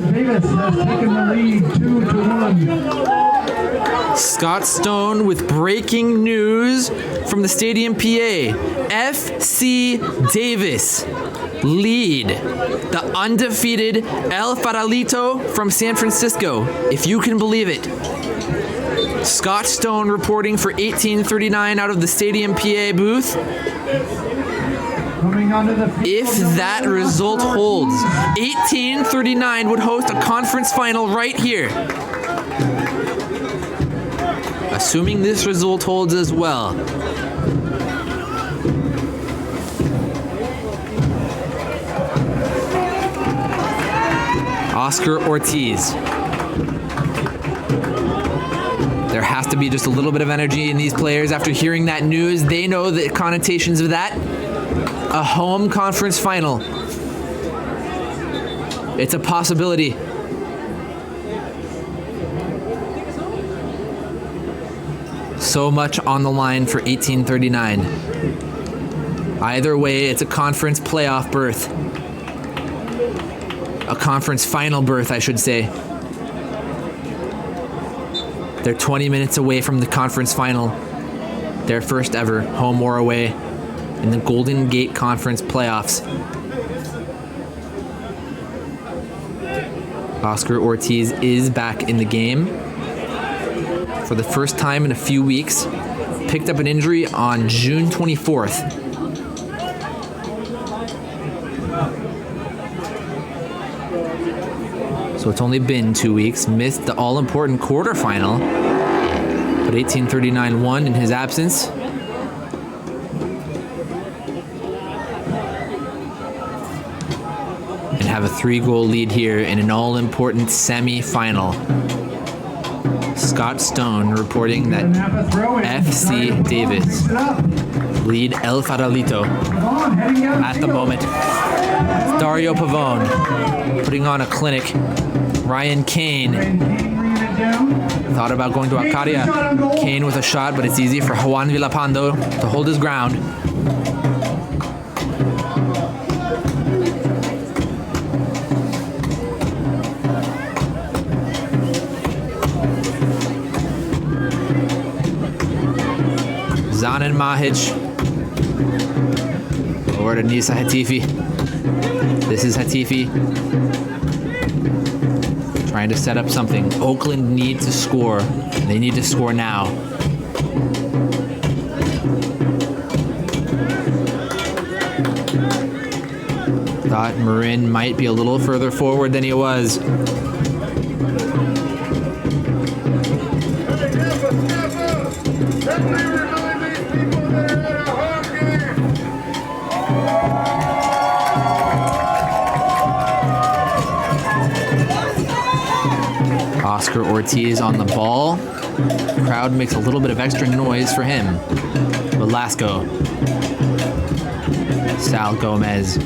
taken the lead 2-1. Scott Stone with breaking news from the Stadium PA. FC Davis lead the undefeated El Farolito from San Francisco, if you can believe it. Scott Stone reporting for 1839 out of the Stadium PA booth. If that result holds, 1839 would host a conference final right here. Assuming this result holds as well. Oscar Ortiz. There has to be just a little bit of energy in these players after hearing that news. They know the connotations of that. A home conference final. It's a possibility. So much on the line for 1839. Either way, it's a conference playoff berth. A conference final berth, I should say. They're 20 minutes away from the conference final. Their first ever, home or away, in the Golden Gate Conference playoffs. Oscar Ortiz is back in the game for the first time in a few weeks. Picked up an injury on June 24th. So it's only been 2 weeks. Missed the all-important quarterfinal, but 1839 won in his absence. And have a 3-goal lead here in an all-important semi-final. Scott Stone reporting that FC Davis lead El Farolito at the moment. It's Dario Pavone putting on a clinic. Ryan Kane thought about going to Arcadia. Kane with a shot, but it's easy for Juan Villapando to hold his ground. Zanen Mahic over to Nisa Hatifi. This is Hatifi trying to set up something. Oakland needs to score. They need to score now. Thought Marin might be a little further forward than he was. Oscar Ortiz on the ball. Crowd makes a little bit of extra noise for him. Velasco. Sal Gomez.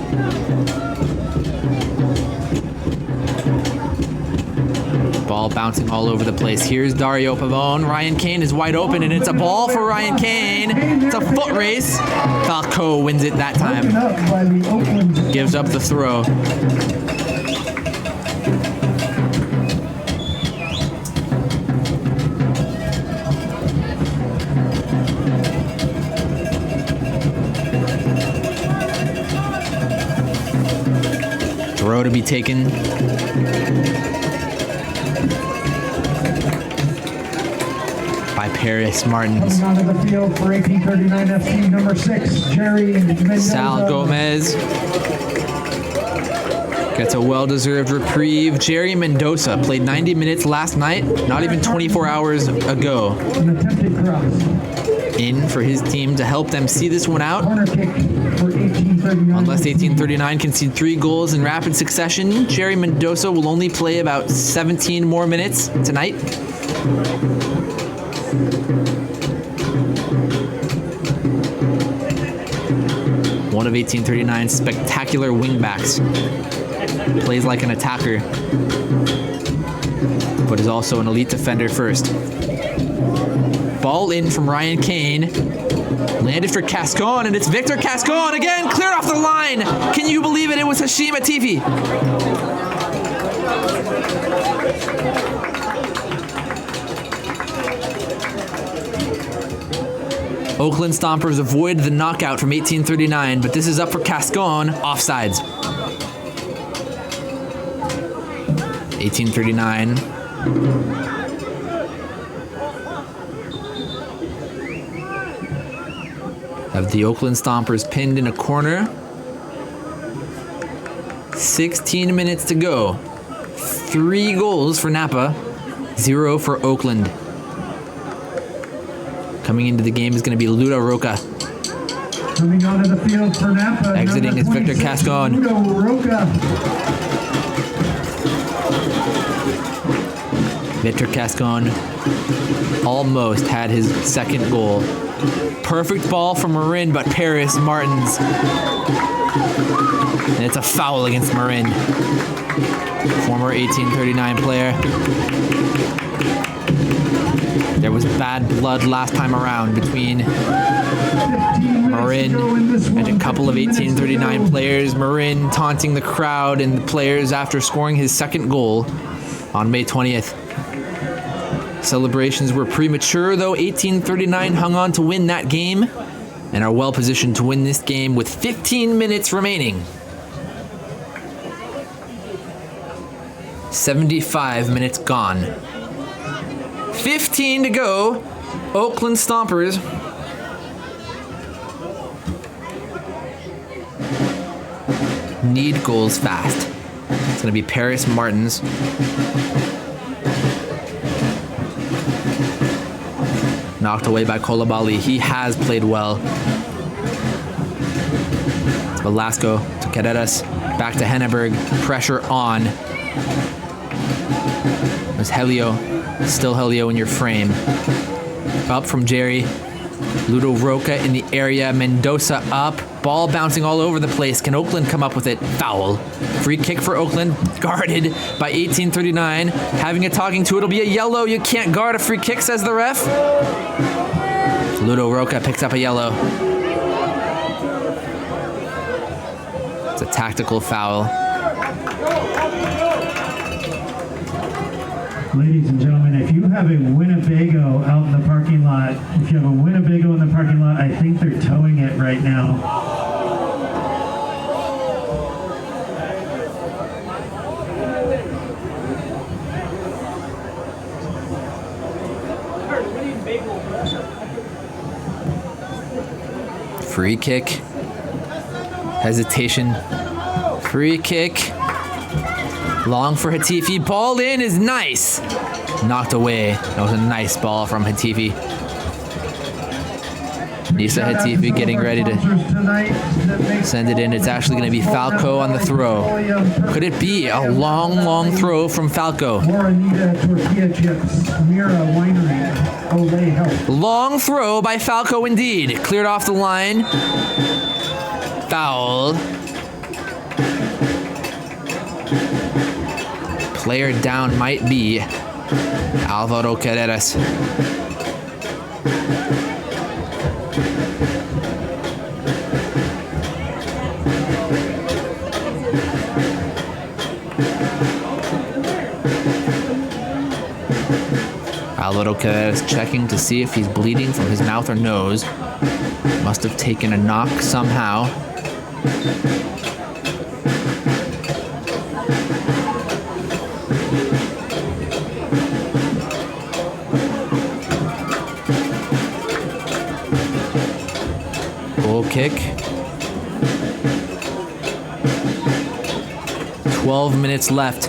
Ball bouncing all over the place. Here's Dario Pavone. Ryan Kane is wide open, and it's a ball for Ryan Kane. It's a foot race. Falco wins it that time. Gives up the throw. be taken. By Paris Martins. Coming onto the field for 1839 FC, number 6, Jerry Mendoza. Sal Gomez gets a well-deserved reprieve. Jerry Mendoza played 90 minutes last night, not even 24 hours ago. An attempted cross. In for his team to help them see this one out. Corner kick for 1839. Unless 1839 concede 3 goals in rapid succession, Jerry Mendoza will only play about 17 more minutes tonight. One of 1839's spectacular wingbacks. Plays like an attacker, but is also an elite defender first. Ball in from Ryan Kane. Landed for Cascon, and it's Victor Cascon again, cleared off the line. Can you believe it? It was Hashim Atifi. Oakland Stompers avoid the knockout from 1839, but this is up for Cascon, offsides. 1839. Have the Oakland Stompers pinned in a corner. 16 minutes to go. 3 goals for Napa, 0 for Oakland. Coming into the game is going to be Ludo Roca. Coming onto the field for Napa. Exiting is Victor Cascon. Ludo Roca. Victor Cascon almost had his second goal. Perfect ball from Marin, but Paris Martins. And it's a foul against Marin. Former 1839 player. There was bad blood last time around between Marin and a couple of 1839 players. Marin taunting the crowd and the players after scoring his second goal on May 20th. Celebrations were premature, though. 1839 hung on to win that game and are well positioned to win this game with 15 minutes remaining. 75 minutes gone. 15 to go. Oakland Stompers need goals fast. It's going to be Paris Martins. Knocked away by Kolabali. He has played well. It's Velasco to Carreras. Back to Henneberg. Pressure on. There's Helio. Still Helio in your frame. Up from Jerry. Ludo Roca in the area. Mendoza up. Ball bouncing all over the place. Can Oakland come up with it? Foul. Free kick for Oakland. Guarded by 1839. Having a talking to. It'll be a yellow. You can't guard a free kick, says the ref. Ludo Roca picks up a yellow. It's a tactical foul. Ladies and gentlemen, if you have a Winnebago out in the parking lot, if you have a Winnebago in the parking lot, I think they're towing it right now. Free kick. Hesitation. Free kick. Long for Hatifi. Ball in is nice. Knocked away. That was a nice ball from Hatifi. Nisa Hatifi getting ready to send it in. It's actually going to be Falco on the throw. Could it be a long, long throw from Falco? Long throw by Falco indeed. Cleared off the line. Foul. Player down might be Alvaro Carreras. Alvaro Carreras checking to see if he's bleeding from his mouth or nose. Must have taken a knock somehow. kick. 12 minutes left.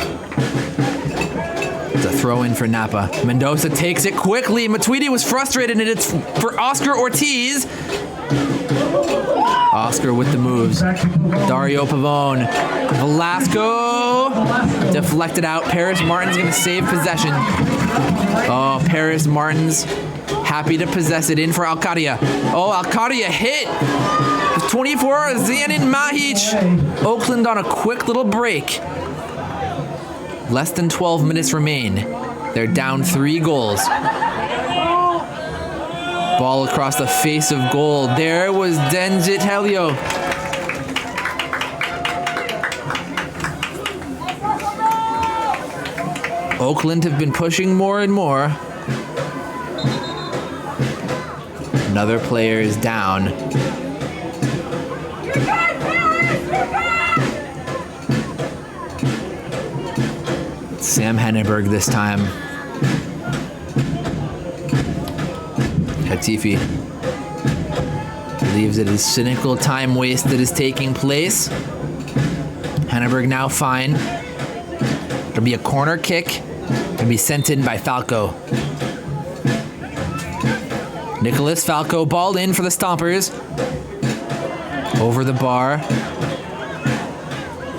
It's a throw in for Napa. Mendoza takes it quickly. Matuidi was frustrated, and it's for Oscar Ortiz. Oscar with the moves. Dario Pavone. Velasco deflected out. Paris Martin's going to save possession. Oh, Paris Martin's happy to possess it in for Alcadia. Oh, Alcadia hit. 24, Zanin Mahic. Oakland on a quick little break. Less than 12 minutes remain. They're down 3 goals. Ball across the face of goal. There was Denjit Helio. Oakland have been pushing more and more. Another player is down. Sam Henneberg this time. Hatifi believes it is cynical time waste that is taking place. Henneberg now fine. It'll be a corner kick. It'll be sent in by Falco. Nicholas Falco, ball in for the Stompers. Over the bar.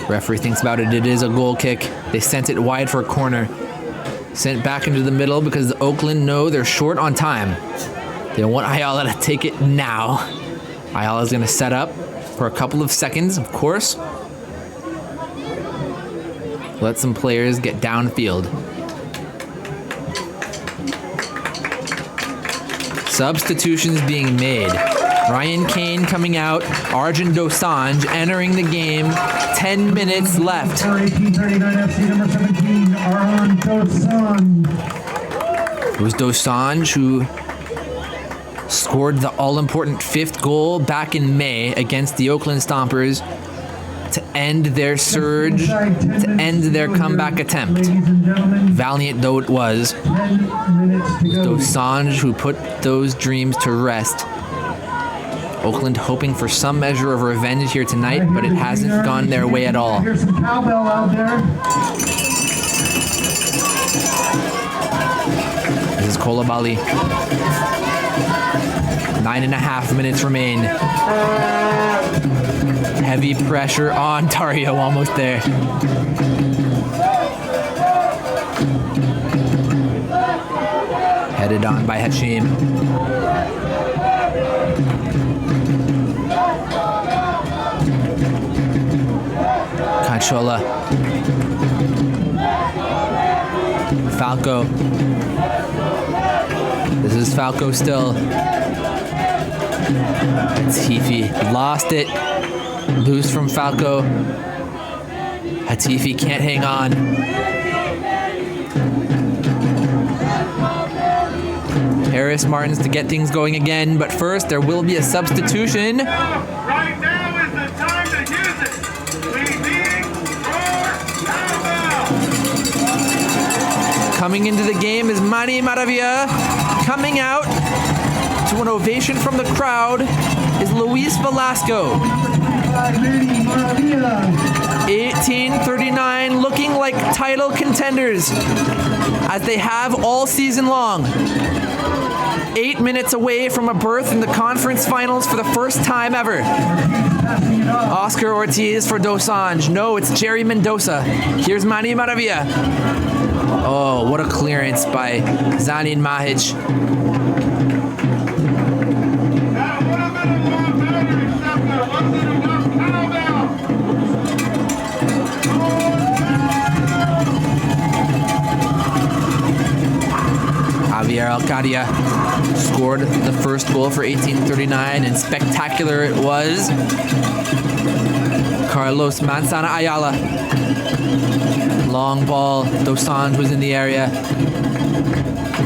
Referee thinks about it. It is a goal kick. They sent it wide for a corner. Sent back into the middle because Oakland know they're short on time. They want Ayala to take it now. Ayala's going to set up for a couple of seconds, of course. Let some players get downfield. Substitutions being made. Ryan Kane coming out. Arjun Dosanjh entering the game. 10 minutes left. For 1839 FC number 17, Arjun Dosanjh. It was Dosanjh who scored the all-important 5th goal back in May against the Oakland Stompers to end their surge, to end their comeback attempt. Valiant though it was, Dosanjh who put those dreams to rest. Oakland hoping for some measure of revenge here tonight, but it hasn't gone their way at all. Here's some cowbell out there. This is Kolabali. 9.5 minutes remain. Heavy pressure on Dario, almost there. Headed on by Hashim. Cachola. Falco. This is Falco still. Hatifi lost it. Loose from Falco. Hatifi can't hang on. Paris Martins to get things going again, but first there will be a substitution. Right now is the time to use it. We need more cowbell. Coming into the game is Manny Maravilla. Coming out to an ovation from the crowd is Luis Velasco. 1839 looking like title contenders as they have all season long. 8 minutes away from a berth in the conference finals for the first time ever. Oscar Ortiz for Dosanjh. No, it's Jerry Mendoza. Here's Manny Maravilla. Oh, what a clearance by Zanin Mahic. Javier Alcadia scored the first goal for 1839, and spectacular it was. Carlos Manzana Ayala. Long ball. Dosanjh was in the area.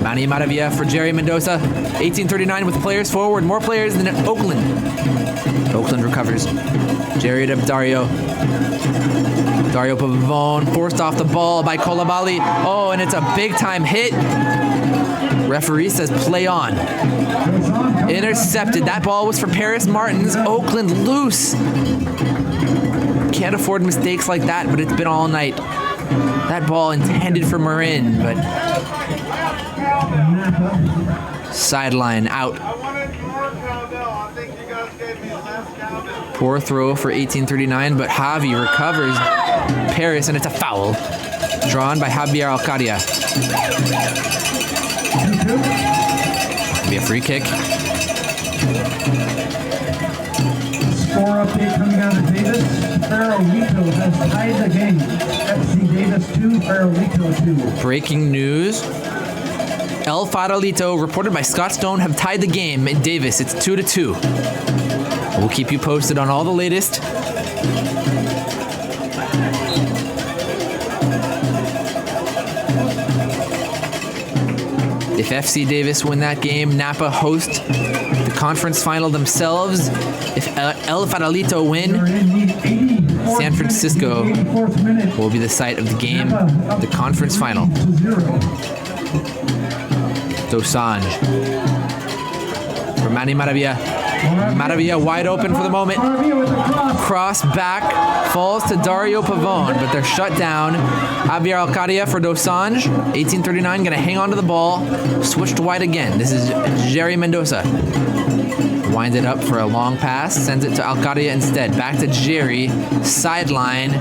Manny Maravilla for Jerry Mendoza. 1839 with players forward. More players than Oakland. Oakland recovers. Jerry to Dario. Dario Pavone forced off the ball by Kolabali. Oh, and it's a big time hit. Referee says play on. Intercepted. That ball was for Paris Martins. Oakland loose. Can't afford mistakes like that, but it's been all night. That ball intended for Marin, but sideline out. I wanted more cowbell. I think you guys gave me less cowbell. Poor throw for 1839, but Javi recovers Paris, and it's a foul. Drawn by Javier Alcadia. Be a free kick. Score update coming out of Davis. Farolito has tied the game. FC Davis 2, Farolito 2. Breaking news. El Farolito, reported by Scott Stone, have tied the game in Davis. It's 2-2. We'll keep you posted on all the latest. If FC Davis win that game, Napa host the conference final themselves. If El Farolito win, San Francisco will be the site of the game, the conference final. Dosanjh for Manny Maravilla. Maravilla wide open for the moment. Cross back, falls to Dario Pavone, but they're shut down. Javier Alcadia for Dosanjh. 1839 gonna hang on to the ball. Switched wide again. This is Jerry Mendoza. Winds it up for a long pass, sends it to Alcadia instead. Back to Jerry, sideline.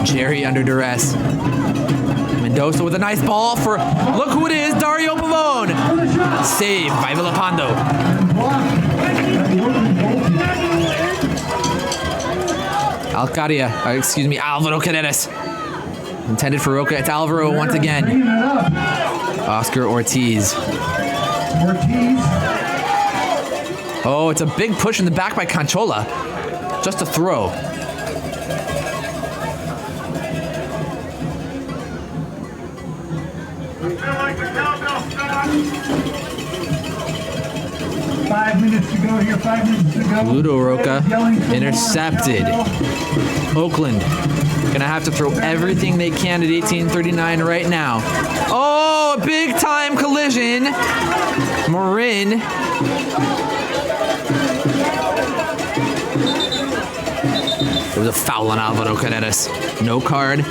Jerry under duress. Mendoza with a nice ball for, look who it is, Dario Pavone. Saved by Villapando. Alcadia, Alvaro Carreras. Intended for Roca, it's Alvaro once again. Oscar Ortiz. Oh, it's a big push in the back by Conchola. Just a throw. I feel like the cowbell stopped. 5 minutes to go here, 5 minutes to go. Ludo Roca intercepted. Oakland gonna have to throw everything they can at 1839 right now. Oh, a big time collision. Marin. There was a foul on Alvaro Carreras. No card.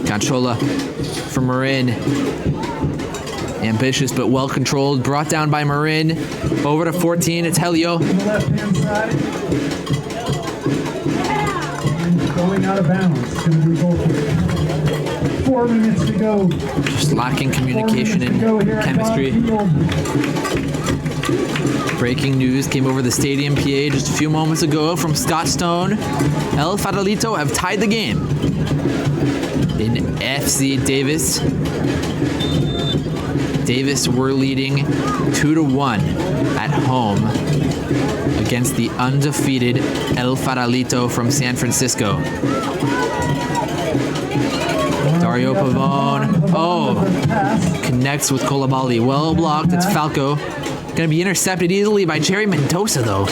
Conchola for Marin. Ambitious but well controlled. Brought down by Marin. Over to 14. It's Helio. Left-hand side. Going out of bounds. It's going to be goal kick. 4 minutes to go. Just lacking communication and chemistry. Breaking news came over the stadium PA just a few moments ago from Scott Stone. El Farolito have tied the game in FC Davis. Davis were leading 2-1 at home against the undefeated El Farolito from San Francisco. Dario Pavone, connects with Coulibaly. Well blocked, it's Falco. Gonna be intercepted easily by Jerry Mendoza though.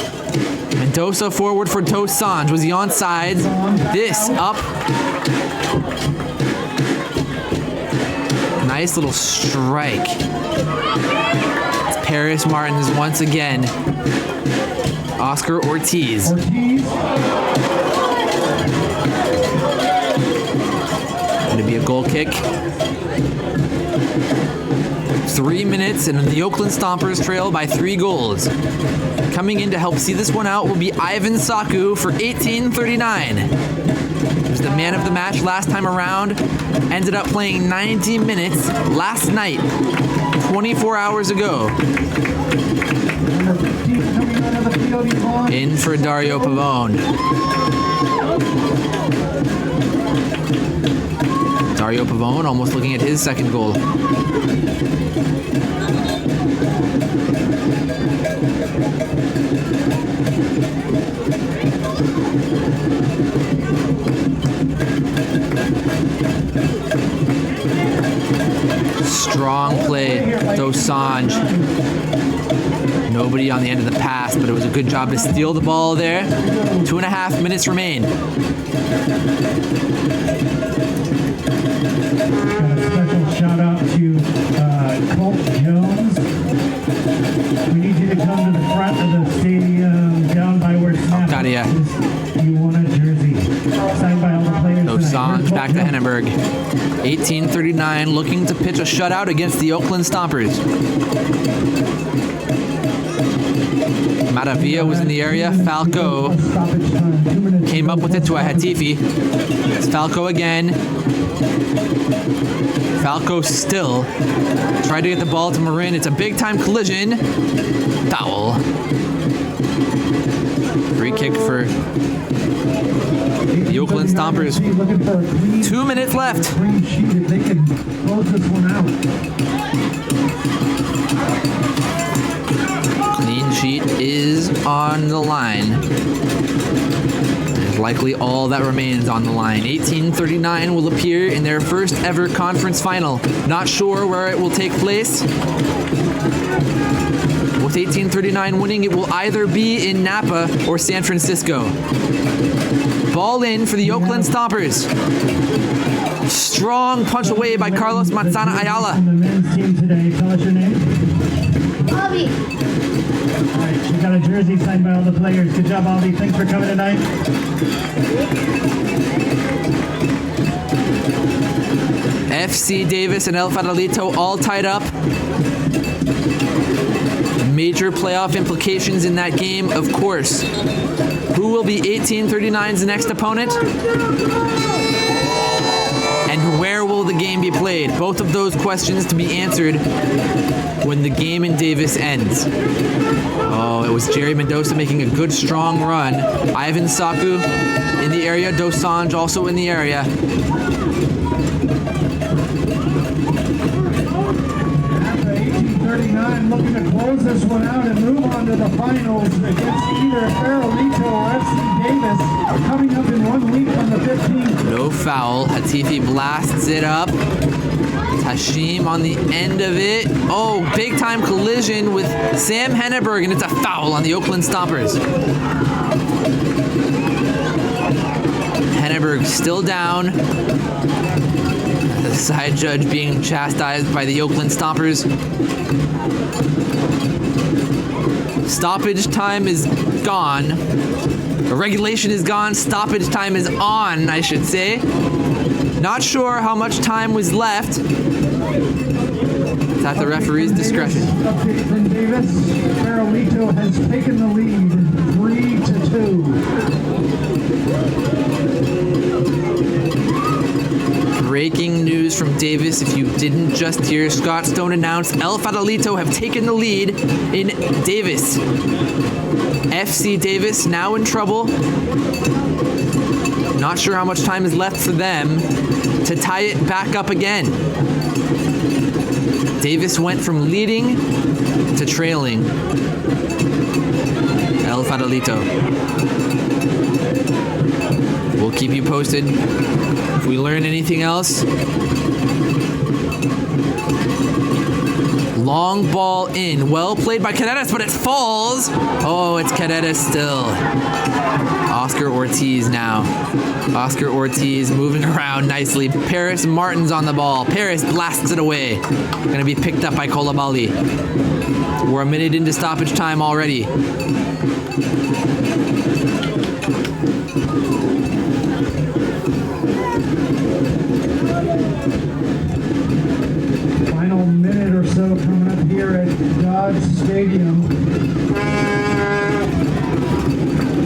Mendoza forward for Dosanjh. Was he onside? This up. Nice little strike. It's Paris Martins once again. Oscar Ortiz. Gonna be a goal kick. 3 minutes and the Oakland Stompers trail by 3 goals. Coming in to help see this one out will be Ivan Saku for 1839. He was the man of the match last time around. Ended up playing 90 minutes last night, 24 hours ago. In for Dario Pavone. Dario Pavone almost looking at his second goal. Strong play, Dosanjh. Nobody on the end of the pass, but it was a good job to steal the ball there. 2.5 minutes remain. Got a special shout out to Colt Jones. We need you to come to the front of the stadium down by where Snap Got it, yeah. is. You want a jersey. Signed by all the players. Dosanjh back to Henneberg. 18:39, looking to pitch a shutout against the Oakland Stompers. Maravilla was in the area. Falco came up with it to a Hatifi. It's Falco again. Falco still tried to get the ball to Marin. It's a big time collision. Foul. Free kick for the Oakland Stompers. 2 minutes left. Green sheet if they can close this one out. Clean sheet is on the line. It's likely all that remains on the line. 1839 will appear in their first ever conference final. Not sure where it will take place. With 1839 winning, it will either be in Napa or San Francisco. Ball in for the Oakland Stompers. Strong punch away by Carlos Manzana Ayala. On the men's team today, tell us your name. Bobby. All right, she got a jersey signed by all the players. Good job, Aldi. Thanks for coming tonight. FC Davis and El Farolito all tied up. Major playoff implications in that game, of course. Who will be 1839's next opponent? And where will the game be played? Both of those questions to be answered when the game in Davis ends. Oh, it was Jerry Mendoza making a good, strong run. Ivan Saku in the area. Dosanjh also in the area. After 1839, looking to close this one out and move on to the finals against either Farolito or FC Davis, coming up in 1 week on the 15th. No foul. Hatifi blasts it up. Hashim on the end of it. Oh, big time collision with Sam Henneberg, and it's a foul on the Oakland Stompers. Henneberg still down. The side judge being chastised by the Oakland Stompers. Stoppage time is gone. Regulation is gone. Stoppage time is on, I should say. Not sure how much time was left. It's at the referee's discretion. Update from Davis. Farolito has taken the lead 3-2. Breaking news from Davis. If you didn't just hear, Scott Stone announced El Farolito have taken the lead in Davis. FC Davis now in trouble. Not sure how much time is left for them to tie it back up again. Davis went from leading to trailing. El Farolito. We'll keep you posted if we learn anything else. Long ball in. Well played by Carreras, but it falls. Oh, it's Carreras still. Oscar Ortiz now. Oscar Ortiz moving around nicely. Paris Martin's on the ball. Paris blasts it away. Gonna be picked up by Kolabali. We're a minute into stoppage time already. Final minute or so coming up here at Dodge Stadium.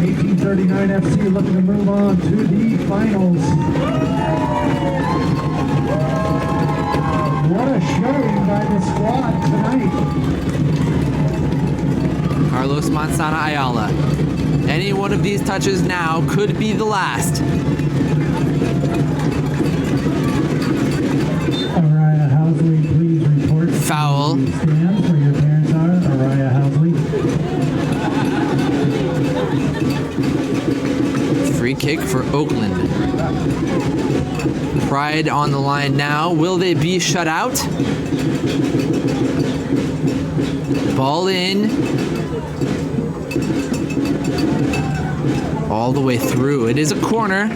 1839 FC looking to move on to the finals. What a showing by the squad tonight. Carlos Manzana Ayala. Any one of these touches now could be the last. Araya Housley, please report. Foul. Stands where your parents are. Araya Housley. Free kick for Oakland. Pride on the line now. Will they be shut out? Ball in. all the way through. It is a corner.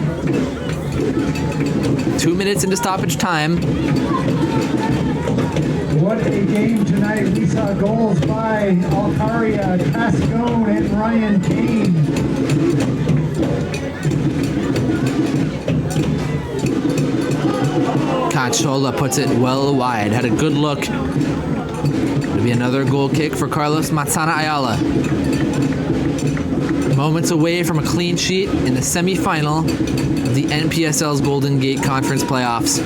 2 minutes into stoppage time. What a game tonight. We saw goals by Alcaria, Cascone, and Ryan Kane. Cachola puts it well wide. Had a good look. It'll be another goal kick for Carlos Manzana Ayala. Moments away from a clean sheet in the semifinal of the NPSL's Golden Gate Conference playoffs.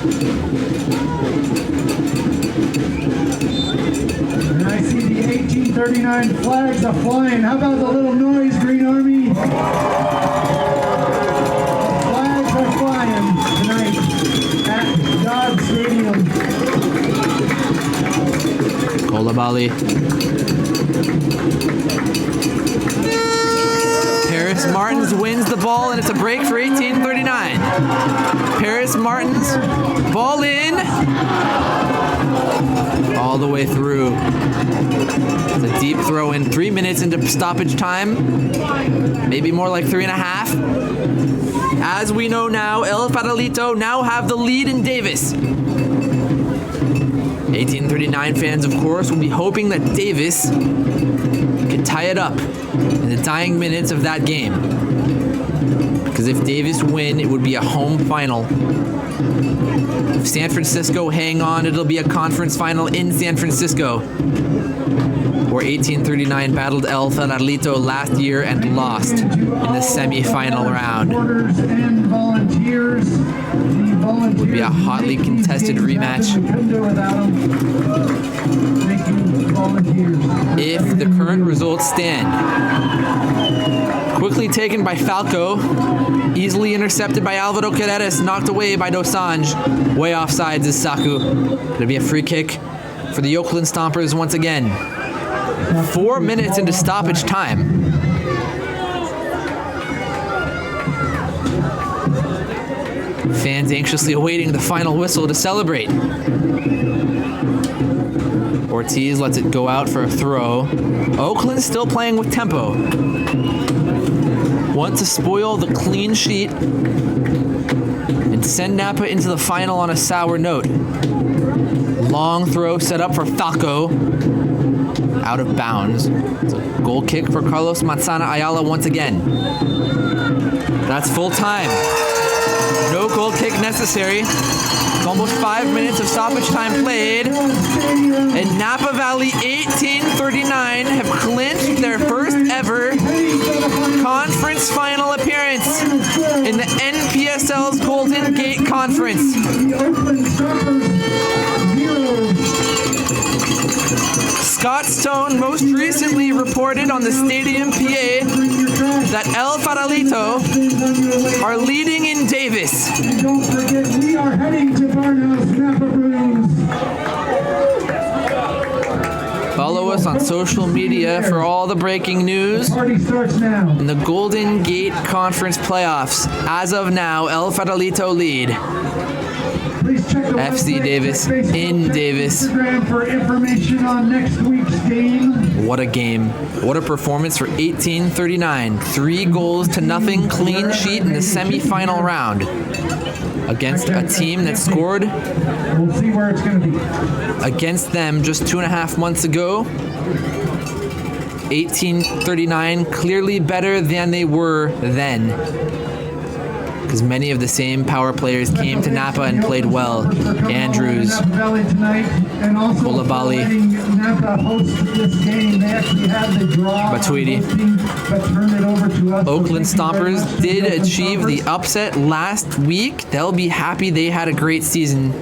And I see the 1839 flags are flying. How about the little noise, Green Army? Flags are flying tonight at Dodge Stadium. Kolabali. Paris Martins wins the ball, and it's a break for 1839. Paris Martins, ball in. All the way through. It's a deep throw in. 3 minutes into stoppage time. Maybe more like 3.5. As we know now, El Farolito now have the lead in Davis. 1839 fans, of course, will be hoping that Davis can tie it up in the dying minutes of that game. Because if Davis win, it would be a home final. If San Francisco hang on, it'll be a conference final in San Francisco, where 1839 battled El Farolito last year and lost in the semifinal round. It would be a hotly contested rematch. If the current results stand. Quickly taken by Falco, easily intercepted by Alvaro Carreras, knocked away by Dosanjh. Way offsides is Saku. It'll be a free kick for the Oakland Stompers once again. 4 minutes into stoppage time. Fans anxiously awaiting the final whistle to celebrate. Ortiz lets it go out for a throw. Oakland still playing with tempo. Want to spoil the clean sheet and send Napa into the final on a sour note. Long throw set up for Falco. Out of bounds. It's a goal kick for Carlos Manzana Ayala once again. That's full time. No goal kick necessary. It's almost 5 minutes of stoppage time played. And Napa Valley 1839 have clinched their first ever conference final appearance in the NPSL's Golden Gate Conference. Scott Stone most recently reported on the Stadium PA that El Farolito are leading in Davis. And don't forget, we are heading to Barnhouse Napa Bruins. Follow us on social media for all the breaking news. Party starts now. In the Golden Gate Conference playoffs, as of now, El Farolito lead. Please check the FC website, Davis Facebook, in Davis. Instagram for information on next week's game. What a game. What a performance for 1839. 3 goals to nothing, clean sheet in the semifinal round against a team that scored We'll see where it's going to be. against them just 2.5 months ago. 1839 clearly better than they were then, because many of the same power players came to Napa and played well. Andrews, Kolabali, Matuidi. Oakland Stompers did achieve the upset last week. They'll be happy. They had a great season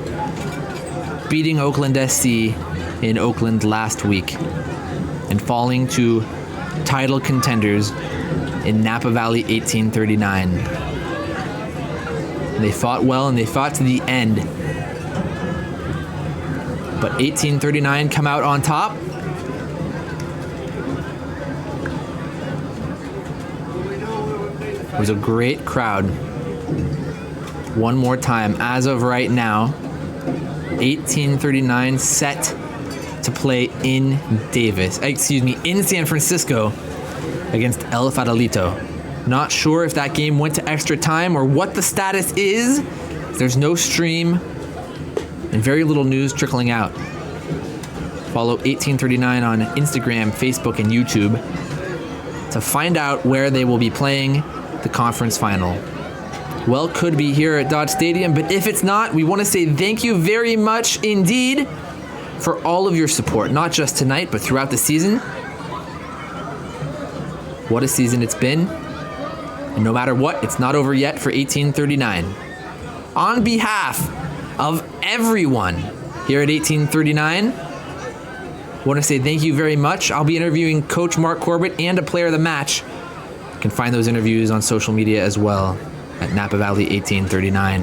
beating Oakland SC in Oakland last week and falling to title contenders in Napa Valley 1839. They fought well and they fought to the end. But 1839 come out on top. It was a great crowd. One more time, as of right now, 1839 set to play in San Francisco against El Farolito. Not sure if that game went to extra time or what the status is. There's no stream and very little news trickling out. Follow 1839 on Instagram, Facebook, and YouTube to find out where they will be playing the conference final. Well, could be here at Dodge Stadium, but if it's not, we want to say thank you very much indeed for all of your support, not just tonight, but throughout the season. What a season it's been. And no matter what, it's not over yet for 1839. On behalf of everyone here at 1839, I want to say thank you very much. I'll be interviewing Coach Mark Corbett and a player of the match. You can find those interviews on social media as well at Napa Valley 1839.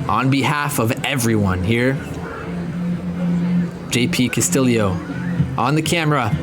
On behalf of everyone here, JP Castillo on the camera.